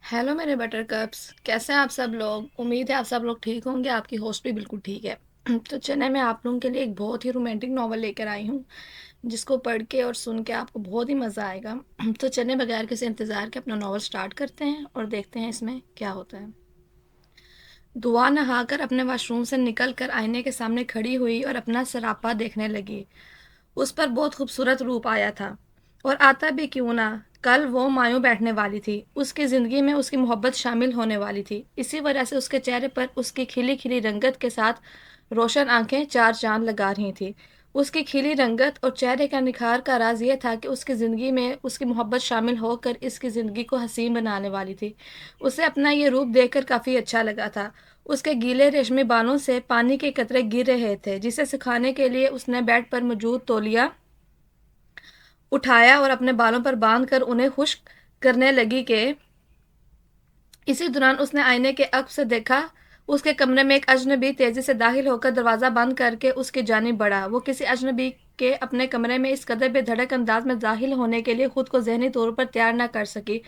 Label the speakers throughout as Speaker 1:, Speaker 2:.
Speaker 1: Hello मेरे butter cups, कैसे हैं आप सब लोग। उम्मीद है आप सब लोग ठीक होंगे। आपकी होस्ट भी बिल्कुल ठीक है। तो चलिए मैं आप लोगों के लिए एक बहुत ही रोमांटिक नॉवल लेकर आई हूँ, जिसको पढ़ के और सुन के आपको बहुत ही मज़ा आएगा। तो चलिए बगैर किसी इंतज़ार के अपना नॉवल स्टार्ट करते हैं और देखते हैं इसमें क्या होता है। दुआ नहाकर अपने वॉशरूम से निकल कर आईने के सामने खड़ी हुई और अपना सरापा देखने लगी। उस पर बहुत खूबसूरत रूप आया था, और आता भी क्यों ना। कल वो मायूं बैठने वाली थी, उसकी ज़िंदगी में उसकी मोहब्बत शामिल होने वाली थी। इसी वजह से उसके चेहरे पर उसकी खिली खिली रंगत के साथ रोशन आंखें चार चांद लगा रही थी। उसकी खिली रंगत और चेहरे का निखार का राज ये था कि उसकी ज़िंदगी में उसकी मोहब्बत शामिल होकर इसकी ज़िंदगी को हसीन बनाने वाली थी। उसे अपना ये रूप देखकर काफ़ी अच्छा लगा था। उसके गीले रेशमी बालों से पानी के कतरे गिर रहे थे, जिसे सुखाने के लिए उसने बेड पर मौजूद तौलिया उठाया और अपने बालों पर बांध कर उन्हें खुश्क करने लगी कि इसी दौरान उसने आईने के अक्स से देखा। उसके कमरे में एक अजनबी तेजी से दाखिल होकर दरवाजा बंद करके उसकी जानिब बढ़ा। वो किसी अजनबी के अपने कमरे में इस कदर बेधड़क अंदाज में दाखिल होने के लिए खुद को जहनी तौर पर तैयार न कर सकी,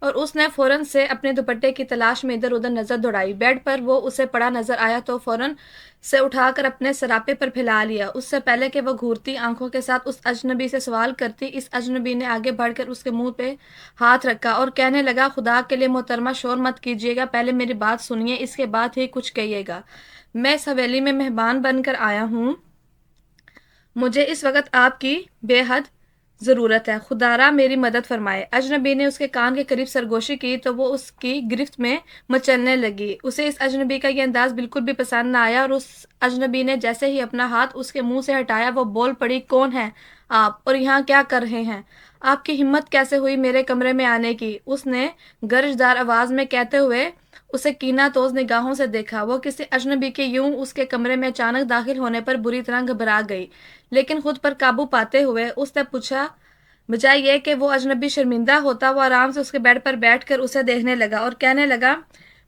Speaker 1: और उसने फौरन से अपने दुपट्टे की तलाश में इधर उधर नजर दौड़ाई। बेड पर वो उसे पड़ा नजर आया तो फौरन से उठाकर अपने सरापे पर फैला लिया। उससे पहले कि वो घूरती आंखों के साथ उस अजनबी से सवाल करती, इस अजनबी ने आगे बढ़कर उसके मुंह पे हाथ रखा और कहने लगा, खुदा के लिए मोहतरमा शोर मत कीजिएगा, पहले मेरी बात सुनिए, इसके बाद ही कुछ कहिएगा। मैं इस हवेली में मेहमान बनकर आया हूँ। मुझे इस वक्त आपकी बेहद ज़रूरत है। खुदारा मेरी मदद फरमाए। अजनबी ने उसके कान के करीब सरगोशी की तो वो उसकी गिरफ्त में मचलने लगी। उसे इस अजनबी का ये अंदाज बिल्कुल भी पसंद ना आया, और उस अजनबी ने जैसे ही अपना हाथ उसके मुंह से हटाया, वो बोल पड़ी, कौन है आप और यहाँ क्या कर रहे हैं? आपकी हिम्मत कैसे हुई मेरे कमरे में आने की? उसने गरजदार आवाज में कहते हुए उसे कीना तोज निगाहों से देखा। वो किसी अजनबी के यूं उसके कमरे में अचानक दाखिल होने पर बुरी तरह घबरा गई, लेकिन खुद पर काबू पाते हुए उसने पूछा, बजाय ये कि वो अजनबी शर्मिंदा होता, वो आराम से उसके बेड पर बैठकर उसे देखने लगा और कहने लगा,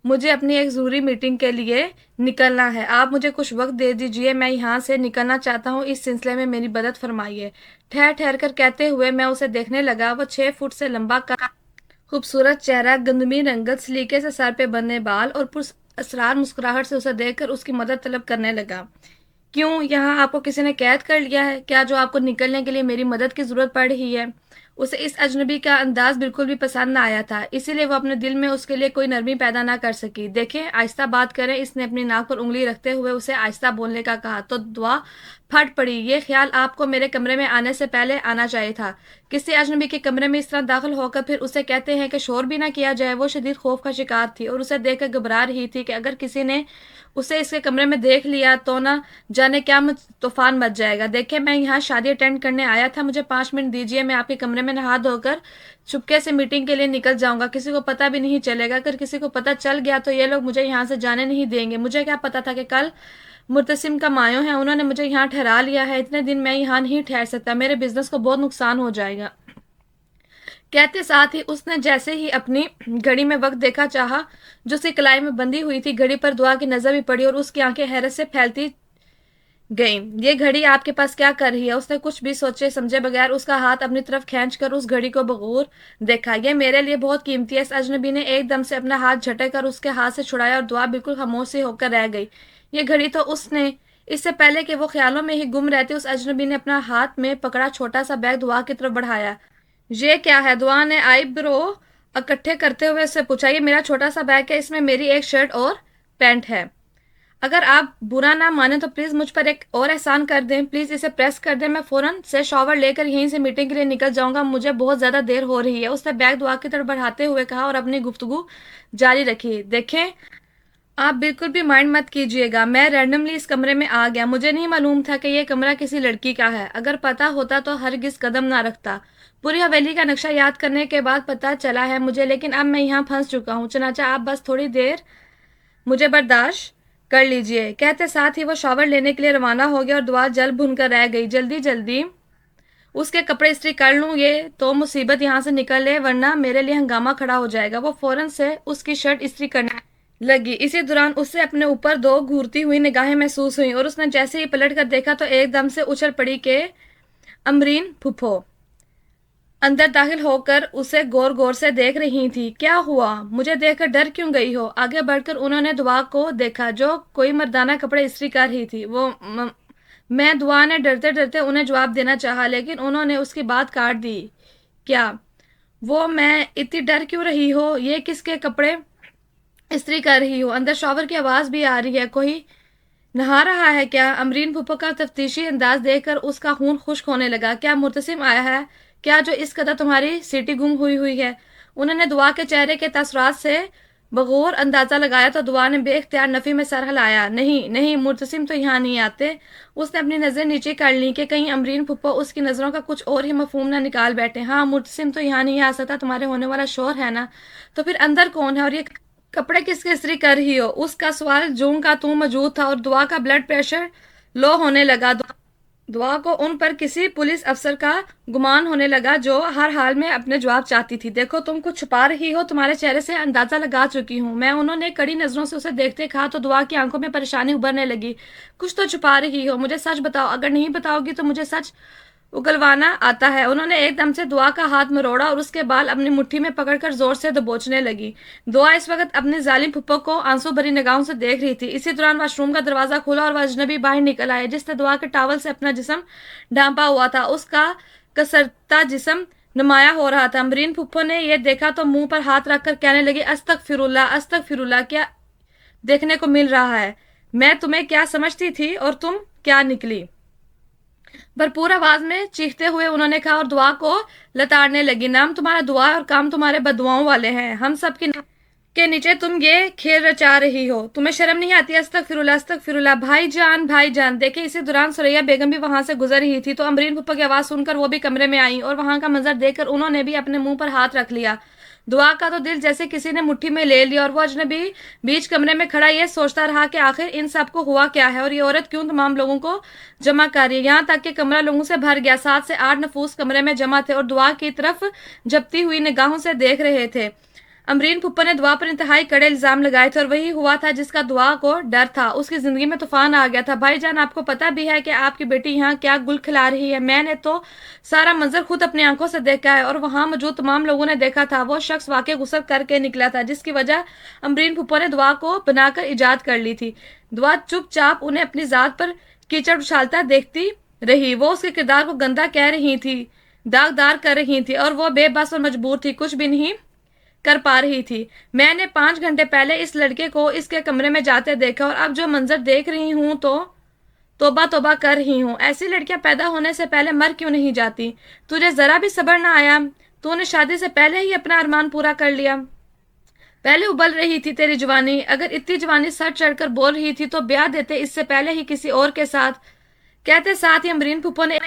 Speaker 1: मुझे अपनी एक ज़रूरी मीटिंग के लिए निकलना है। आप मुझे कुछ वक्त दे दीजिए, मैं यहाँ से निकलना चाहता हूँ। इस सिलसिले में मेरी मदद फरमाइए। ठहर ठहर कर कहते हुए मैं उसे देखने लगा। वो 6 फुट से लंबा का खूबसूरत चेहरा, गंदमी रंगत, सलीके से सर पे बंधे बाल और पुरअसरार मुस्कुराहट से उसे देखकर उसकी मदद तलब करने लगा। क्यों, यहाँ आपको किसी ने कैद कर लिया है क्या, जो आपको निकलने के लिए मेरी मदद की जरूरत पड़ रही है? उसे इस अजनबी का अंदाज बिल्कुल भी पसंद ना आया था, इसीलिए वो अपने दिल में उसके लिए कोई नरमी पैदा ना कर सकी। देखें, आहिस्ता बात करें। इसने अपनी नाक पर उंगली रखते हुए उसे आहिस्ता बोलने का कहा तो दुआ फट पड़ी। ये ख्याल आपको मेरे कमरे में आने से पहले आना चाहिए था। किसी अजनबी के कमरे में इस तरह दाखिल होकर फिर उसे कहते हैं कि शोर भी ना किया जाए। वो शदीद खौफ का शिकार थी और उसे देखकर घबरा रही थी कि अगर किसी ने उसे इसके कमरे में देख लिया तो ना जाने क्या तूफान मच जाएगा। देखे, मैं यहाँ शादी अटेंड करने आया था। मुझे 5 मिनट दीजिए, मैं आपके कमरे में नहा धोकर चुपके से मीटिंग के लिए निकल जाऊंगा। किसी को पता भी नहीं चलेगा। अगर किसी को पता चल गया तो ये लोग मुझे यहाँ से जाने नहीं देंगे। मुझे क्या पता था कि कल मुर्तसिम का मायों है, उन्होंने मुझे यहाँ ठहरा लिया है। इतने दिन मैं यहाँ नहीं ठहर सकता, मेरे बिजनेस को बहुत नुकसान हो जाएगा। कहते साथ ही उसने जैसे ही अपनी घड़ी में वक्त देखा चाहा जो उसकी कलाई में बंधी हुई थी। घड़ी पर दुआ की नजर भी पड़ी और उसकी आंखें हैरत से फैलती गई। ये घड़ी आपके पास क्या कर रही है? उसने कुछ भी सोचे समझे बगैर उसका हाथ अपनी तरफ खींचकर उस घड़ी को बगौर देखा। ये मेरे लिए बहुत कीमती है। इस अजनबी ने एकदम से अपना हाथ झटक कर उसके हाथ से छुड़ाया और दुआ बिल्कुल खामोश सी होकर रह गई। ये घड़ी तो उसने इससे पहले कि वो ख्यालों में ही गुम रहती, उस अजनबी ने अपना हाथ में पकड़ा छोटा सा बैग दुआ की तरफ बढ़ाया। ये क्या है? दुआ ने आईब्रो इकट्ठे करते हुए उससे पूछा। ये मेरा छोटा सा बैग है, इसमें मेरी एक शर्ट और पैंट है। अगर आप बुरा ना माने तो प्लीज मुझ पर एक और एहसान कर दें। प्लीज इसे प्रेस कर दें। मैं फौरन से शॉवर लेकर यहीं से मीटिंग के लिए निकल जाऊंगा। मुझे बहुत ज्यादा देर हो रही है। उसने बैग दुआ की तरफ बढ़ाते हुए कहा और अपनी गुफ्तगू जारी रखी। देखें, आप बिल्कुल भी माइंड मत कीजिएगा। मैं रैंडमली इस कमरे में आ गया। मुझे नहीं मालूम था कि यह कमरा किसी लड़की का है। अगर पता होता तो हरगिज कदम ना रखता। पूरी हवेली का नक्शा याद करने के बाद पता चला है मुझे, लेकिन अब मैं यहाँ फंस चुका हूँ। चनाचा आप बस थोड़ी देर मुझे बर्दाश्त कर लीजिए। कहते साथ ही वो शॉवर लेने के लिए रवाना हो गया और दुआ जल भुन कर रह गई। जल्दी जल्दी उसके कपड़े इस्त्री कर लूं, ये तो मुसीबत यहाँ से निकले, वरना मेरे लिए हंगामा खड़ा हो जाएगा। वो फौरन से उसकी शर्ट इस्त्री करने लगी। इसी दौरान उससे अपने ऊपर दो घूरती हुई निगाहें महसूस हुई और उसने जैसे ही पलट कर देखा तो एकदम से उछल पड़ी कि अमरीन फुफो। अंदर दाखिल होकर उसे गौर गौर से देख रही थी। क्या हुआ? मुझे देखकर डर क्यों गई हो? आगे बढ़कर उन्होंने दुआ को देखा जो कोई मर्दाना कपड़े इस्त्री कर रही थी। मैं दुआ ने डरते डरते उन्हें जवाब देना चाहा, लेकिन उन्होंने उसकी बात काट दी। क्या? मैं इतनी डर क्यों रही हो? ये किसके कपड़े इस्त्री कर रही हो? अंदर शॉवर की आवाज भी आ रही है। कोई नहा रहा है क्या? अमरीन फूफो का तफ्तीशी अंदाज देखकर उसका खून खुश्क होने लगा। क्या मुर्तसिम आया है क्या, जो इस कदर तुम्हारी सीटी गुम हुई हुई है? उन्होंने दुआ के चेहरे के तसरात से बगौर अंदाजा लगाया तो दुआ ने बेख्तियार नफी में सर हिलाया। नहीं नहीं, मुर्तसिम तो यहाँ नहीं आते। उसने अपनी नजर नीचे कर ली कि कहीं अमरीन फूफो उसकी नजरों का कुछ और ही मफहूम ना निकाल बैठे। हाँ, मुर्तसिम तो यहाँ नहीं आ सकता, तुम्हारे होने वाला शोर है ना। तो फिर अंदर कौन है और ये कपड़े किसके इस्त्री कर रही हो? उसका सवाल जूं का तू मौजूद था और दुआ का ब्लड प्रेशर लो होने लगा। दुआ को उन पर किसी पुलिस अफसर का गुमान होने लगा जो हर हाल में अपने जवाब चाहती थी। देखो, तुम कुछ छुपा रही हो, तुम्हारे चेहरे से अंदाजा लगा चुकी हूँ मैं। उन्होंने कड़ी नजरों से उसे देखते कहा तो दुआ की आंखों में परेशानी उभरने लगी। कुछ तो छुपा रही हो, मुझे सच बताओ। अगर नहीं बताओगी तो मुझे सच उगलवाना आता है। उन्होंने एकदम से दुआ का हाथ मरोड़ा और उसके बाल अपनी मुट्ठी में पकड़कर जोर से दबोचने लगी। दुआ इस वक्त अपने जालिम फुप्पो को आंसू भरी निगाहों से देख रही थी। इसी दौरान वॉशरूम का दरवाजा खुला और वह अजनबी बाहर निकल आए, जिसने दुआ के टॉवल से अपना जिस्म ढांपा हुआ था। उसका कसरता जिस्म नुमाया हो रहा था। अमरीन फुप्पो ने यह देखा तो मुंह पर हाथ रखकर कहने लगी, अस्तगफिरुल्लाह अस्तगफिरुल्लाह, क्या देखने को मिल रहा है? मैं तुम्हें क्या समझती थी और तुम क्या निकली? भरपूर आवाज में चीखते हुए उन्होंने कहा और दुआ को लताड़ने लगी। नाम तुम्हारा दुआ है और काम तुम्हारे बदुआओं वाले हैं। हम सब के नीचे तुम ये खेल रचा रही हो, तुम्हें शर्म नहीं आती? अस्तगफिरुल्लाह अस्तगफिरुल्लाह। भाईजान देखे। इसी दौरान सुरैया बेगम भी वहां से गुजर रही थी तो अमरीन फुप्पा की आवाज सुनकर वो भी कमरे में आई और वहां का मंजर देखकर उन्होंने भी अपने मुंह पर हाथ रख लिया। दुआ का तो दिल जैसे किसी ने मुट्ठी में ले लिया और वो अजनबी बीच कमरे में खड़ा ये सोचता रहा कि आखिर इन सब को हुआ क्या है और ये औरत क्यों तमाम लोगों को जमा कर रही है। यहाँ तक कि कमरा लोगों से भर गया। 7 से 8 नफूस कमरे में जमा थे और दुआ की तरफ झपटी हुई निगाहों से देख रहे थे। अमरीन फुप्पा ने दुआ पर इंतहाई कड़े इल्जाम लगाए थे और वही हुआ था जिसका दुआ को डर था। उसकी जिंदगी में तूफान आ गया था। भाईजान, आपको पता भी है कि आपकी बेटी यहाँ क्या गुल खिला रही है? मैंने तो सारा मंजर खुद अपनी आंखों से देखा है और वहां मौजूद तमाम लोगों ने देखा था। वो शख्स वाकई गुस्सा करके निकला था जिसकी वजह अमरीन फुप्पा ने दुआ को बनाकर इजाद कर ली थी। दुआ चुपचाप उन्हें अपनी जात पर कीचड़ उछालता देखती रही। वो उसके किरदार को गंदा कह रही थी, दागदार कर रही थी और वो बेबस और मजबूर थी, कुछ भी नहीं कर पा रही थी। मैंने 5 घंटे पहले इस लड़के को इसके कमरे में जाते देखा और अब जो मंजर देख रही हूं तो तोबा तोबा कर रही हूँ। ऐसी लड़कियां पैदा होने से पहले मर क्यों नहीं जाती? तुझे जरा भी सब्र ना आया? तूने शादी से पहले ही अपना अरमान पूरा कर लिया। पहले उबल रही थी तेरी जवानी। अगर इतनी जवानी सर चढ़कर बोल रही थी तो ब्याह देते इससे पहले ही किसी और के साथ। कहते साथ ही अमरीन फुप्पो ने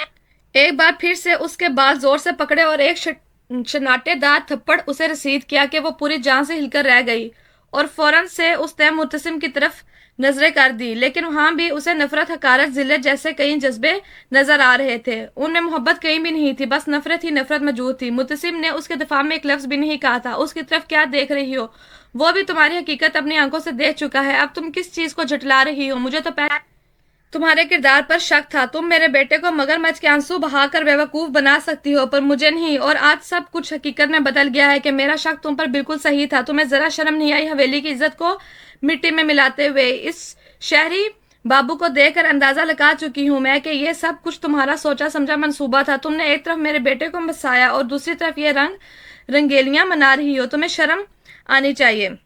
Speaker 1: एक बार फिर से उसके बाल जोर से पकड़े और एक शनाटेदार थप्पड़ उसे रसीद किया कि वो पूरी जान से हिलकर रह गई और फौरन से उसने मुतसिम की तरफ नजरें कर दी, लेकिन वहां भी उसे नफरत, हकारत, जिल्लत जैसे कई जज्बे नजर आ रहे थे। उनमें मोहब्बत कहीं भी नहीं थी, बस नफरत ही नफरत मौजूद थी। मुतसिम ने उसके दिफा में एक लफ्ज भी नहीं कहा था। उसकी तरफ क्या देख रही हो? वो भी तुम्हारी हकीकत अपनी आंखों से देख चुका है। अब तुम किस चीज को झुठला रही हो? मुझे तो पहले तुम्हारे किरदार पर शक था। तुम मेरे बेटे को मगरमच्छ के आंसू बहाकर बेवकूफ बना सकती हो पर मुझे नहीं। और आज सब कुछ हकीकत में बदल गया है कि मेरा शक तुम पर बिल्कुल सही था। तुम्हें जरा शर्म नहीं आई हवेली की इज्जत को मिट्टी में मिलाते हुए? इस शहरी बाबू को देखकर अंदाजा लगा चुकी हूं मैं कि यह सब कुछ तुम्हारा सोचा समझा मंसूबा था। तुमने एक तरफ मेरे बेटे को बसाया और दूसरी तरफ ये रंगेलियां मना रही हो। तुम्हें शर्म आनी चाहिए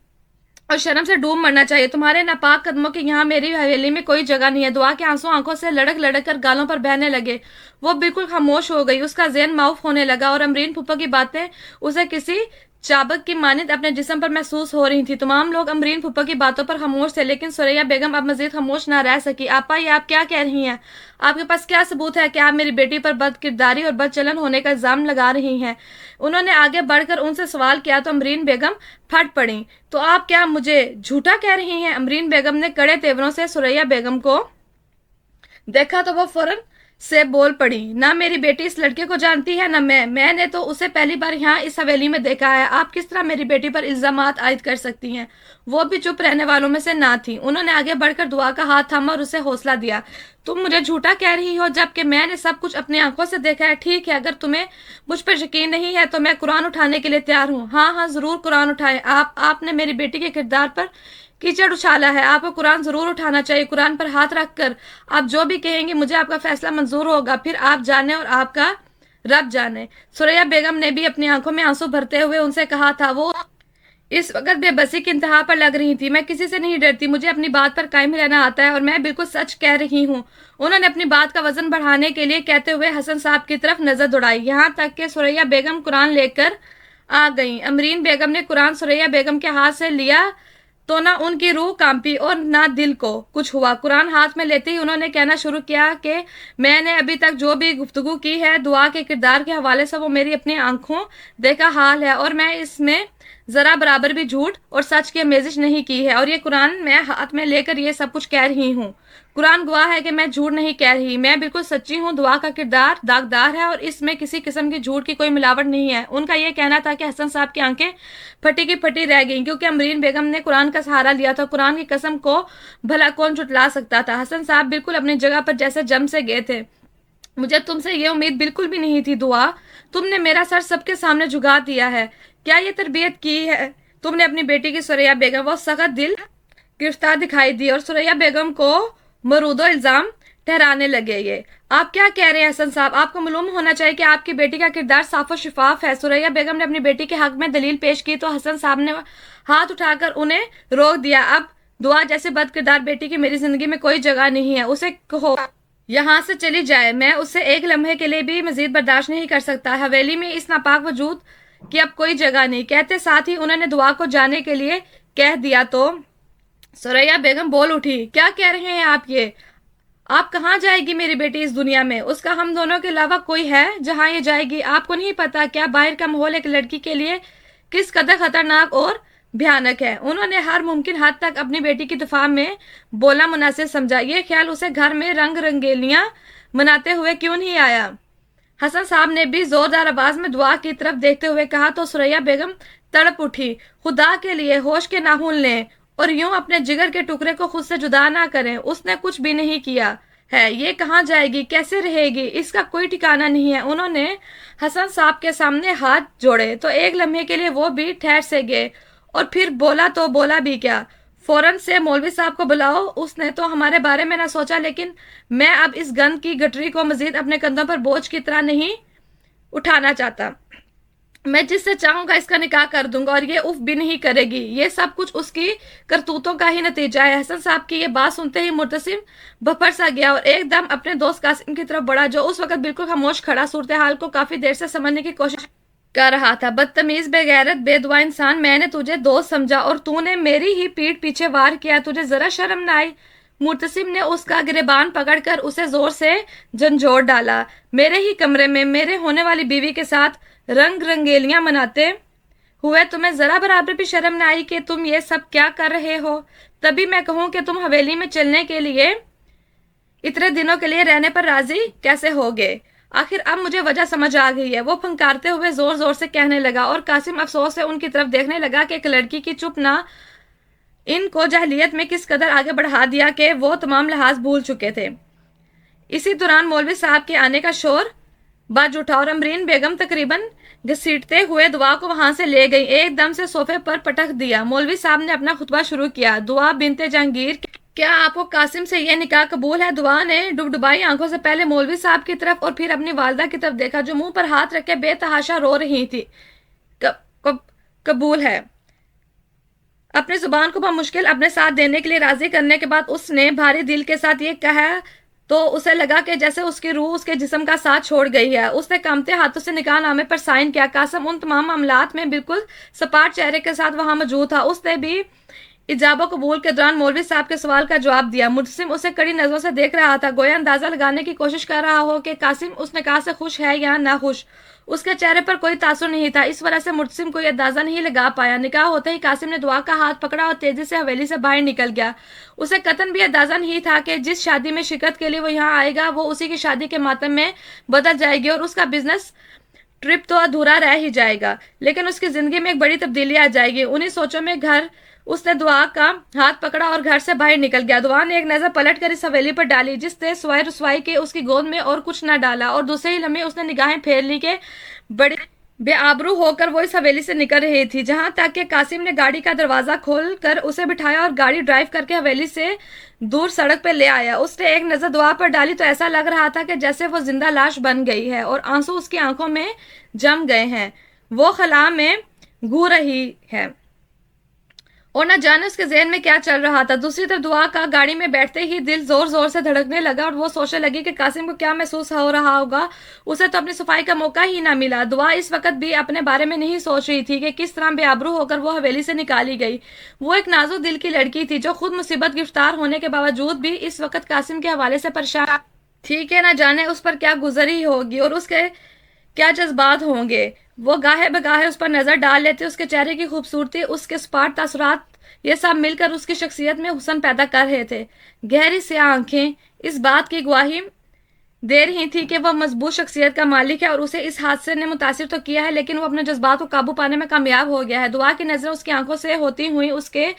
Speaker 1: और शर्म से डूब मरना चाहिए। तुम्हारे नापाक कदमों की यहाँ मेरी हवेली में कोई जगह नहीं है। दुआ के आंसू आंखों से लड़क लड़क कर गालों पर बहने लगे। वो बिल्कुल खामोश हो गई। उसका ज़हन माउफ होने लगा और अमरीन फुप्पा की बातें उसे किसी चाबक की मानित अपने जिस्म पर महसूस हो रही थी। तमाम लोग अमरीन फुप्पा की बातों पर खामोश थे, लेकिन सुरैया बेगम अब मजीद खामोश ना रह सकी। आपा, ये आप क्या कह रही हैं? आपके पास क्या सबूत है कि आप मेरी बेटी पर बदकिरदारी और बदचलन होने का इल्जाम लगा रही हैं? उन्होंने आगे बढ़कर उनसे सवाल किया तो अमरीन बेगम फट पड़ी। तो आप क्या मुझे झूठा कह रही हैं? अमरीन बेगम ने कड़े तेवरों से सुरैया बेगम को देखा तो वो फौरन سے بول پڑی، نہ میری بیٹی اس لڑکے کو جانتی ہے نہ میں نے تو اسے پہلی بار یہاں اس حویلی میں دیکھا ہے، آپ کس طرح میری بیٹی پر الزامات عائد کر سکتی ہیں؟ وہ بھی چپ رہنے والوں میں سے نہ تھی، انہوں نے آگے بڑھ کر دعا کا ہاتھ تھاما اور اسے حوصلہ دیا۔ تم مجھے جھوٹا کہہ رہی ہو جبکہ میں نے سب کچھ اپنی آنکھوں سے دیکھا ہے۔ ٹھیک ہے، اگر تمہیں مجھ پر یقین نہیں ہے تو میں قرآن اٹھانے کے لیے تیار ہوں۔ ہاں ہاں ضرور قرآن اٹھائیں، آپ نے میری بیٹی کے کردار پر کیچڑ اچھالا ہے، آپ کو قرآن ضرور اٹھانا چاہیے۔ قرآن پر ہاتھ رکھ کر آپ جو بھی کہیں گے مجھے آپ کا فیصلہ منظور ہوگا، پھر آپ جانے اور آپ کا رب جانے۔ سوریا بیگم نے بھی اپنی آنکھوں میں آنسو بھرتے ہوئے ان سے کہا تھا، وہ اس وقت بے بسی کی انتہا پر لگ رہی تھی۔ میں کسی سے نہیں ڈرتی، مجھے اپنی بات پر قائم رہنا آتا ہے اور میں بالکل سچ کہہ رہی ہوں۔ انہوں نے اپنی بات کا وزن بڑھانے کے لیے کہتے ہوئے حسن صاحب کی طرف نظر دوڑائی، یہاں تک کہ سوریا بیگم قرآن لے کر آ گئیں۔ امرین بیگم نے قرآن سوریا بیگم کے ہاتھ سے لیا تو نہ ان کی روح کانپی اور نہ دل کو کچھ ہوا۔ قرآن ہاتھ میں لیتے ہی انہوں نے کہنا شروع کیا کہ میں نے ابھی تک جو بھی گفتگو کی ہے دعا کے کردار کے حوالے سے وہ میری اپنی آنکھوں دیکھا حال ہے، اور میں اس میں ذرا برابر بھی جھوٹ اور سچ کی آمیزش نہیں کی ہے، اور یہ قرآن میں ہاتھ میں لے کر یہ سب کچھ کہہ رہی ہوں۔ قرآن گواہ ہے کہ میں جھوٹ نہیں کہہ رہی، میں بالکل سچی ہوں۔ دعا کا کردار داغدار ہے اور اس میں کسی قسم کی جھوٹ کی کوئی ملاوٹ نہیں ہے۔ ان کا یہ کہنا تھا کہ حسن صاحب کی آنکھیں پھٹی کی پھٹی رہ گئیں، کیونکہ امرین بیگم نے قرآن کا سہارا لیا تھا۔ قرآن کی قسم کو بھلا کون جھٹلا سکتا تھا؟ حسن صاحب بالکل اپنی جگہ پر جیسے جم سے گئے تھے۔ مجھے تم سے یہ امید بالکل بھی نہیں تھی دعا، تم نے میرا سر سب کے سامنے جھکا دیا ہے۔ کیا یہ تربیت کی ہے تم نے اپنی بیٹی کی؟ سوریا بیگم وہ سخت دل گرفتار دکھائی دی اور سوریا بیگم کو مرود و الزام ٹھہرانے لگے۔ یہ آپ کیا کہہ رہے ہیں حسن صاحب؟ آپ کو معلوم ہونا چاہیے کہ آپ کی بیٹی کا کردار صاف و شفاف ہے۔ سوریا بیگم نے اپنی بیٹی کے حق میں دلیل پیش کی تو حسن صاحب نے ہاتھ اٹھا کر انہیں روک دیا۔ اب دعا جیسے بد کردار بیٹی کی میری زندگی میں کوئی جگہ نہیں ہے، اسے کہو یہاں سے چلی جائے، میں اسے ایک لمحے کے لیے بھی مزید برداشت نہیں کر سکتا۔ حویلی میں اس ناپاک وجود کی اب کوئی جگہ نہیں۔ کہتے ساتھ ہی انہوں نے دعا کو جانے کے لیے کہہ دیا تو سوریا بیگم بول اٹھی، کیا کہہ رہے ہیں آپ یہ؟ آپ کہاں جائے گی میری بیٹی اس دنیا میں؟ اس کا ہم دونوں کے علاوہ کوئی ہے جہاں یہ جائے گی؟ آپ کو نہیں پتا کیا باہر کا ماحول ایک لڑکی کے لیے کس قدر خطرناک اور بھیانک ہے؟ انہوں نے ہر ممکن حد تک اپنی بیٹی کی دفاع میں بولنا مناسب سمجھا۔ یہ خیال اسے گھر میں رنگ رنگیلیاں مناتے ہوئے کیوں نہیں آیا؟ حسن صاحب نے بھی زوردار آواز میں دعا کی طرف دیکھتے ہوئے کہا تو سوریا بیگم تڑپ اٹھی، خدا کے لیے ہوش کے ناخن لیں اور یوں اپنے جگر کے ٹکڑے کو خود سے جدا نہ کریں۔ اس نے کچھ بھی نہیں کیا ہے، یہ کہاں جائے گی، کیسے رہے گی، اس کا کوئی ٹھکانہ نہیں ہے۔ انہوں نے حسن صاحب کے سامنے ہاتھ جوڑے تو ایک لمحے کے لیے وہ بھی ٹھہر سے گئے، اور پھر بولا تو بولا بھی کیا؟ فوراً سے مولوی صاحب کو بلاؤ، اس نے تو ہمارے بارے میں نہ سوچا، لیکن میں اب اس گند کی گٹری کو مزید اپنے کندھوں پر بوجھ کی طرح نہیں اٹھانا چاہتا۔ میں جس سے چاہوں گا اس کا نکاح کر دوں گا اور یہ اف بھی نہیں کرے گی۔ یہ سب کچھ اس کی کرتوتوں کا ہی نتیجہ ہے۔ حسن صاحب کی یہ بات سنتے ہی مرتسم بھپر سا گیا اور ایک دم اپنے دوست قاسم کی طرف بڑھا، جو اس وقت بالکل خاموش کھڑا صورتحال کو کافی دیر سے سمجھنے کی کوشش کر رہا تھا۔ بدتمیز، بے غیرت، بے دعا انسان، میں نے تجھے دوست سمجھا اور تو نے میری ہی پیٹھ پیچھے وار کیا، تجھے ذرا شرم نہ آئی؟ مرتسم نے اس کا گریبان پکڑ کر اسے زور سے جھنجھوڑ ڈالا۔ میرے ہی کمرے میں میرے ہونے والی بیوی کے ساتھ رنگ رنگیلیاں مناتے ہوئے تمہیں ذرا برابر بھی شرم نہ آئی کہ تم یہ سب کیا کر رہے ہو؟ تبھی میں کہوں کہ تم حویلی میں چلنے کے لیے اتنے دنوں کے لیے رہنے پر راضی کیسے ہوگے؟ آخر اب مجھے وجہ سمجھ آ گئی ہے، وہ پھنکارتے ہوئے زور زور سے کہنے لگا، اور قاسم افسوس سے ان کی طرف دیکھنے لگا کہ ایک لڑکی کی چپ نہ ان کو جاہلیت میں کس قدر آگے بڑھا دیا کہ وہ تمام لحاظ بھول چکے تھے۔ اسی دوران مولوی صاحب کے آنے کا شور بج اٹھا اور امرین بیگم تقریباً گھسیٹتے ہوئے دعا کو وہاں سے لے گئی، ایک دم سے صوفے پر پٹک دیا۔ مولوی صاحب نے اپنا خطبہ شروع کیا، دعا بنت جہانگیر، کیا آپ کو قاسم سے یہ نکاح قبول ہے؟ دعا نے ڈبڈبائی آنکھوں سے پہلے مولوی صاحب کی طرف اور پھر اپنی والدہ کی طرف دیکھا، جو منہ پر ہاتھ رکھ کے بے تحاشا رو رہی تھی۔ قبول ہے۔ اپنی زبان کو بمشکل اپنے ساتھ دینے کے لیے راضی کرنے کے بعد اس نے بھاری دل کے ساتھ یہ کہا تو اسے لگا کہ جیسے اس کی روح اس کے جسم کا ساتھ چھوڑ گئی ہے۔ اس نے کانپتے ہاتھوں سے نکاح نامے پر سائن کیا۔ قاسم ان تمام معاملات میں بالکل سپاٹ چہرے کے ساتھ وہاں موجود تھا۔ اس نے بھی इजाबा कबूल के दौरान मौलवी साहब के सवाल का जवाब दिया। मुतसिम उसे कड़ी नजरों से देख रहा था, गोया अंदाजा लगाने की कोशिश कर रहा हो कि कासिम उस निकाह से खुश है या ना खुश। उसके चेहरे पर कोई तासुर नहीं था, इस वजह से मुतसिम कोई अंदाजा नहीं लगा पाया। निकाह होते ही कासिम ने दुआ का हाथ पकड़ा और तेजी से हवेली से बाहर निकल गया। उसे कतन भी अंदाजा नहीं था कि जिस शादी में शिरकत के लिए वो यहाँ आएगा वो उसी की शादी के मातम में बदल जाएगी और उसका बिजनेस ट्रिप तो अधूरा रह ही जाएगा, लेकिन उसकी जिंदगी में एक बड़ी तब्दीली आ जाएगी। उन्हीं सोचों में घर उसने दुआ का हाथ पकड़ा और घर से बाहर निकल गया। दुआ ने एक नजर पलट कर इस हवेली पर डाली जिसने स्वाय रसवाई के उसकी गोद में और कुछ न डाला, और दूसरे ही लम्हे उसने निगाहें फेर ली के बड़ी बेआबरू होकर वो इस हवेली से निकल रही थी। जहां तक कि कासिम ने गाड़ी का दरवाजा खोल कर उसे बिठाया और गाड़ी ड्राइव करके हवेली से दूर सड़क पर ले आया। उसने एक नजर दुआ पर डाली तो ऐसा लग रहा था कि जैसे वो जिंदा लाश बन गई है और आंसू उसकी आंखों में जम गए हैं। वो खला में घूर रही है और न जाने उसके ज़हन में क्या चल रहा था। दूसरी तरफ दुआ का गाड़ी में बैठते ही दिल जोर जोर से धड़कने लगा और वो सोचने लगी कि कासिम को क्या महसूस हो रहा होगा। उसे तो अपनी सफाई का मौका ही ना मिला। दुआ इस वक्त भी अपने बारे में नहीं सोच रही थी कि किस तरह बेआबरू होकर वो हवेली से निकाली गई। वो एक नाजुक दिल की लड़की थी जो खुद मुसीबत गिरफ्तार होने के बावजूद भी इस वक्त कासिम के हवाले से परेशान थी कि न जाने उस पर क्या गुजरी होगी और उसके क्या जज्बात होंगे। वो गाहे बगाहे उस पर नजर डाल लेते, उसके चेहरे की खूबसूरती, उसके स्पाट तासुरात, ये सब मिलकर उसकी शख्सियत में हुस्न पैदा कर रहे थे। गहरी स्याह आंखें इस बात की गवाही दे रही थी कि वह मजबूत शख्सियत का मालिक है और उसे इस हादसे ने मुतासिर तो किया है, लेकिन वो अपने जज्बात को काबू पाने में कामयाब हो गया है। दुआ की नजरें उसकी आंखों से होती हुई उसके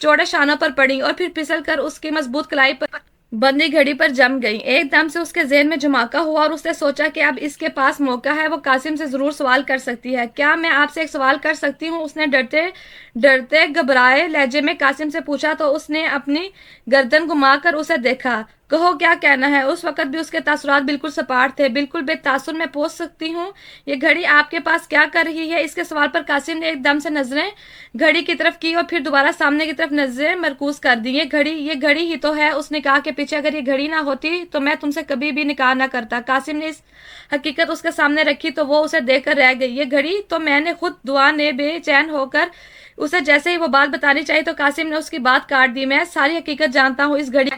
Speaker 1: चौड़े शानों पर पड़ी और फिर फिसल कर उसकी मजबूत कलाई पर बंदी घड़ी पर जम गई। एकदम से उसके ज़हन में झमाका हुआ और उसने सोचा कि अब इसके पास मौका है, वो कासिम से जरूर सवाल कर सकती है। क्या मैं आपसे एक सवाल कर सकती हूँ? उसने डरते डरते घबराए लहजे में कासिम से पूछा तो उसने अपनी गर्दन घुमाकर उसे देखा। कहो, क्या कहना है? उस वक्त भी उसके तासुरात बिल्कुल सपाट थे। बिल्कुल बेतासुर मैं पूछ सकती हूँ, ये घड़ी आपके पास क्या कर रही है? इसके सवाल पर कासिम ने एकदम से नजरें घड़ी की तरफ की और फिर दोबारा सामने की तरफ नजरें मरकूज कर दी। ये घड़ी ही तो है। उसने कहा कि पीछे अगर ये घड़ी ना होती तो मैं तुमसे कभी भी निकाह ना करता। कासिम ने इस हकीकत उसके सामने रखी तो वो उसे देखकर रह गई। ये घड़ी तो मैंने खुद। दुआ ने बेचैन होकर उसे जैसे ही वो बात बतानी चाहिए तो कासिम ने उसकी बात काट दी। मैं सारी हकीकत जानता हूँ। इस घड़ी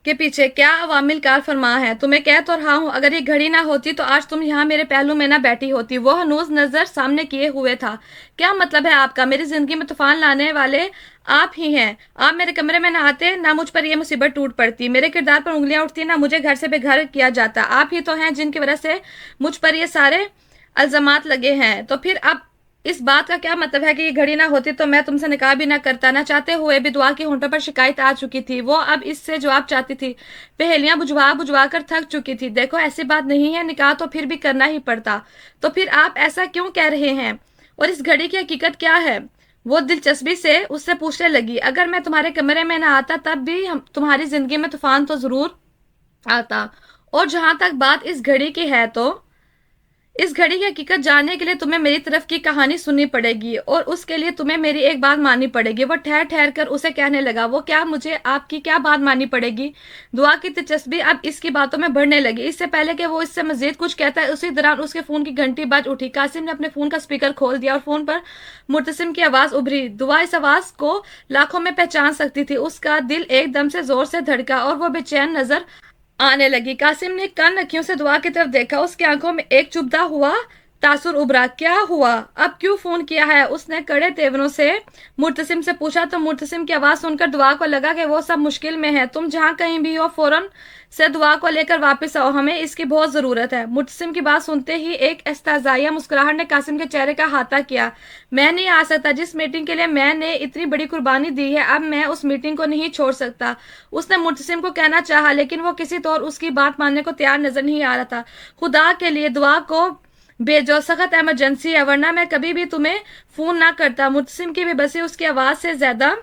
Speaker 1: के पीछे क्या अवामिल कार फरमा है। तुम्हें कह तो रहा हूँ, अगर ये घड़ी ना होती तो आज तुम यहाँ मेरे पहलू में ना बैठी होती। वो हनूज नजर सामने किए हुए था। क्या मतलब है आपका? मेरी जिंदगी में तूफान लाने वाले आप ही हैं। आप मेरे कमरे में ना आते, ना मुझ पर यह मुसीबत टूट पड़ती, मेरे किरदार पर उंगलियां उठती, ना मुझे घर से बेघर किया जाता। आप ही तो हैं जिनकी वजह से मुझ पर ये सारे अल्जामात लगे हैं। तो फिर अब इस बात का क्या मतलब है कि ये घड़ी ना होती तो मैं तुमसे निकाह भी ना करता? ना चाहते हुए भी दुआ की होंठों पर शिकायत आ चुकी थी। वो अब इससे जवाब चाहती थी। पहेलियां बुझवा बुझवा कर थक चुकी थी। देखो, ऐसी बात नहीं है, निकाह तो फिर भी करना ही पड़ता। तो फिर आप ऐसा क्यों कह रहे हैं? और इस घड़ी की हकीकत क्या है? वो दिलचस्पी से उससे पूछने लगी। अगर मैं तुम्हारे कमरे में ना आता तब भी तुम्हारी जिंदगी में तूफान तो जरूर आता। और जहां तक बात इस घड़ी की है तो इस घड़ी की हकीकत जानने के लिए तुम्हें मेरी तरफ की कहानी सुननी पड़ेगी और उसके लिए तुम्हें मेरी एक बात माननी पड़ेगी। वो ठहर ठहर कर उसे कहने लगा। वो क्या? मुझे आपकी क्या बात माननी पड़ेगी? दुआ की दिलचस्पी अब इसकी बातों में बढ़ने लगी। इससे पहले कि वो इससे मजीद कुछ कहता है उसी दौरान उसके फोन की घंटी बज उठी। कासिम ने अपने फोन का स्पीकर खोल दिया और फोन पर मुर्तसिम की आवाज उभरी। दुआ इस आवाज को लाखों में पहचान सकती थी। उसका दिल एकदम से जोर से धड़का और वो बेचैन नजर आने लगी। कासिम ने कन अखियों से दुआ की तरफ देखा। उसकी आंखों में एक चुभता हुआ तासुर उभरा। क्या हुआ? अब क्यों फोन किया है? उसने कड़े तेवरों से मुर्तसिम से पूछा तो मुर्तसिम की आवाज सुनकर दुआ को लगा कि वो सब मुश्किल में है। तुम जहां कहीं भी हो फौरन से दुआ को लेकर वापस आओ, हमें इसकी बहुत जरूरत है। मुर्तसिम की बात सुनते ही एक एस्ताज़ाया मुस्कुराहट ने कासिम के चेहरे का अहाता किया। मैं नहीं आ सकता। जिस मीटिंग के लिए मैंने इतनी बड़ी कुर्बानी दी है अब मैं उस मीटिंग को नहीं छोड़ सकता। उसने मुर्तसिम को कहना चाहा लेकिन वो किसी तौर उसकी बात मानने को तैयार नजर नहीं आ रहा था। खुदा के लिए दुआ को भेजो, सख्त इमरजेंसी है, वरना मैं कभी भी तुम्हें फोन ना करता। मुर्तसिम की बेबसी उसकी आवाज से ज्यादा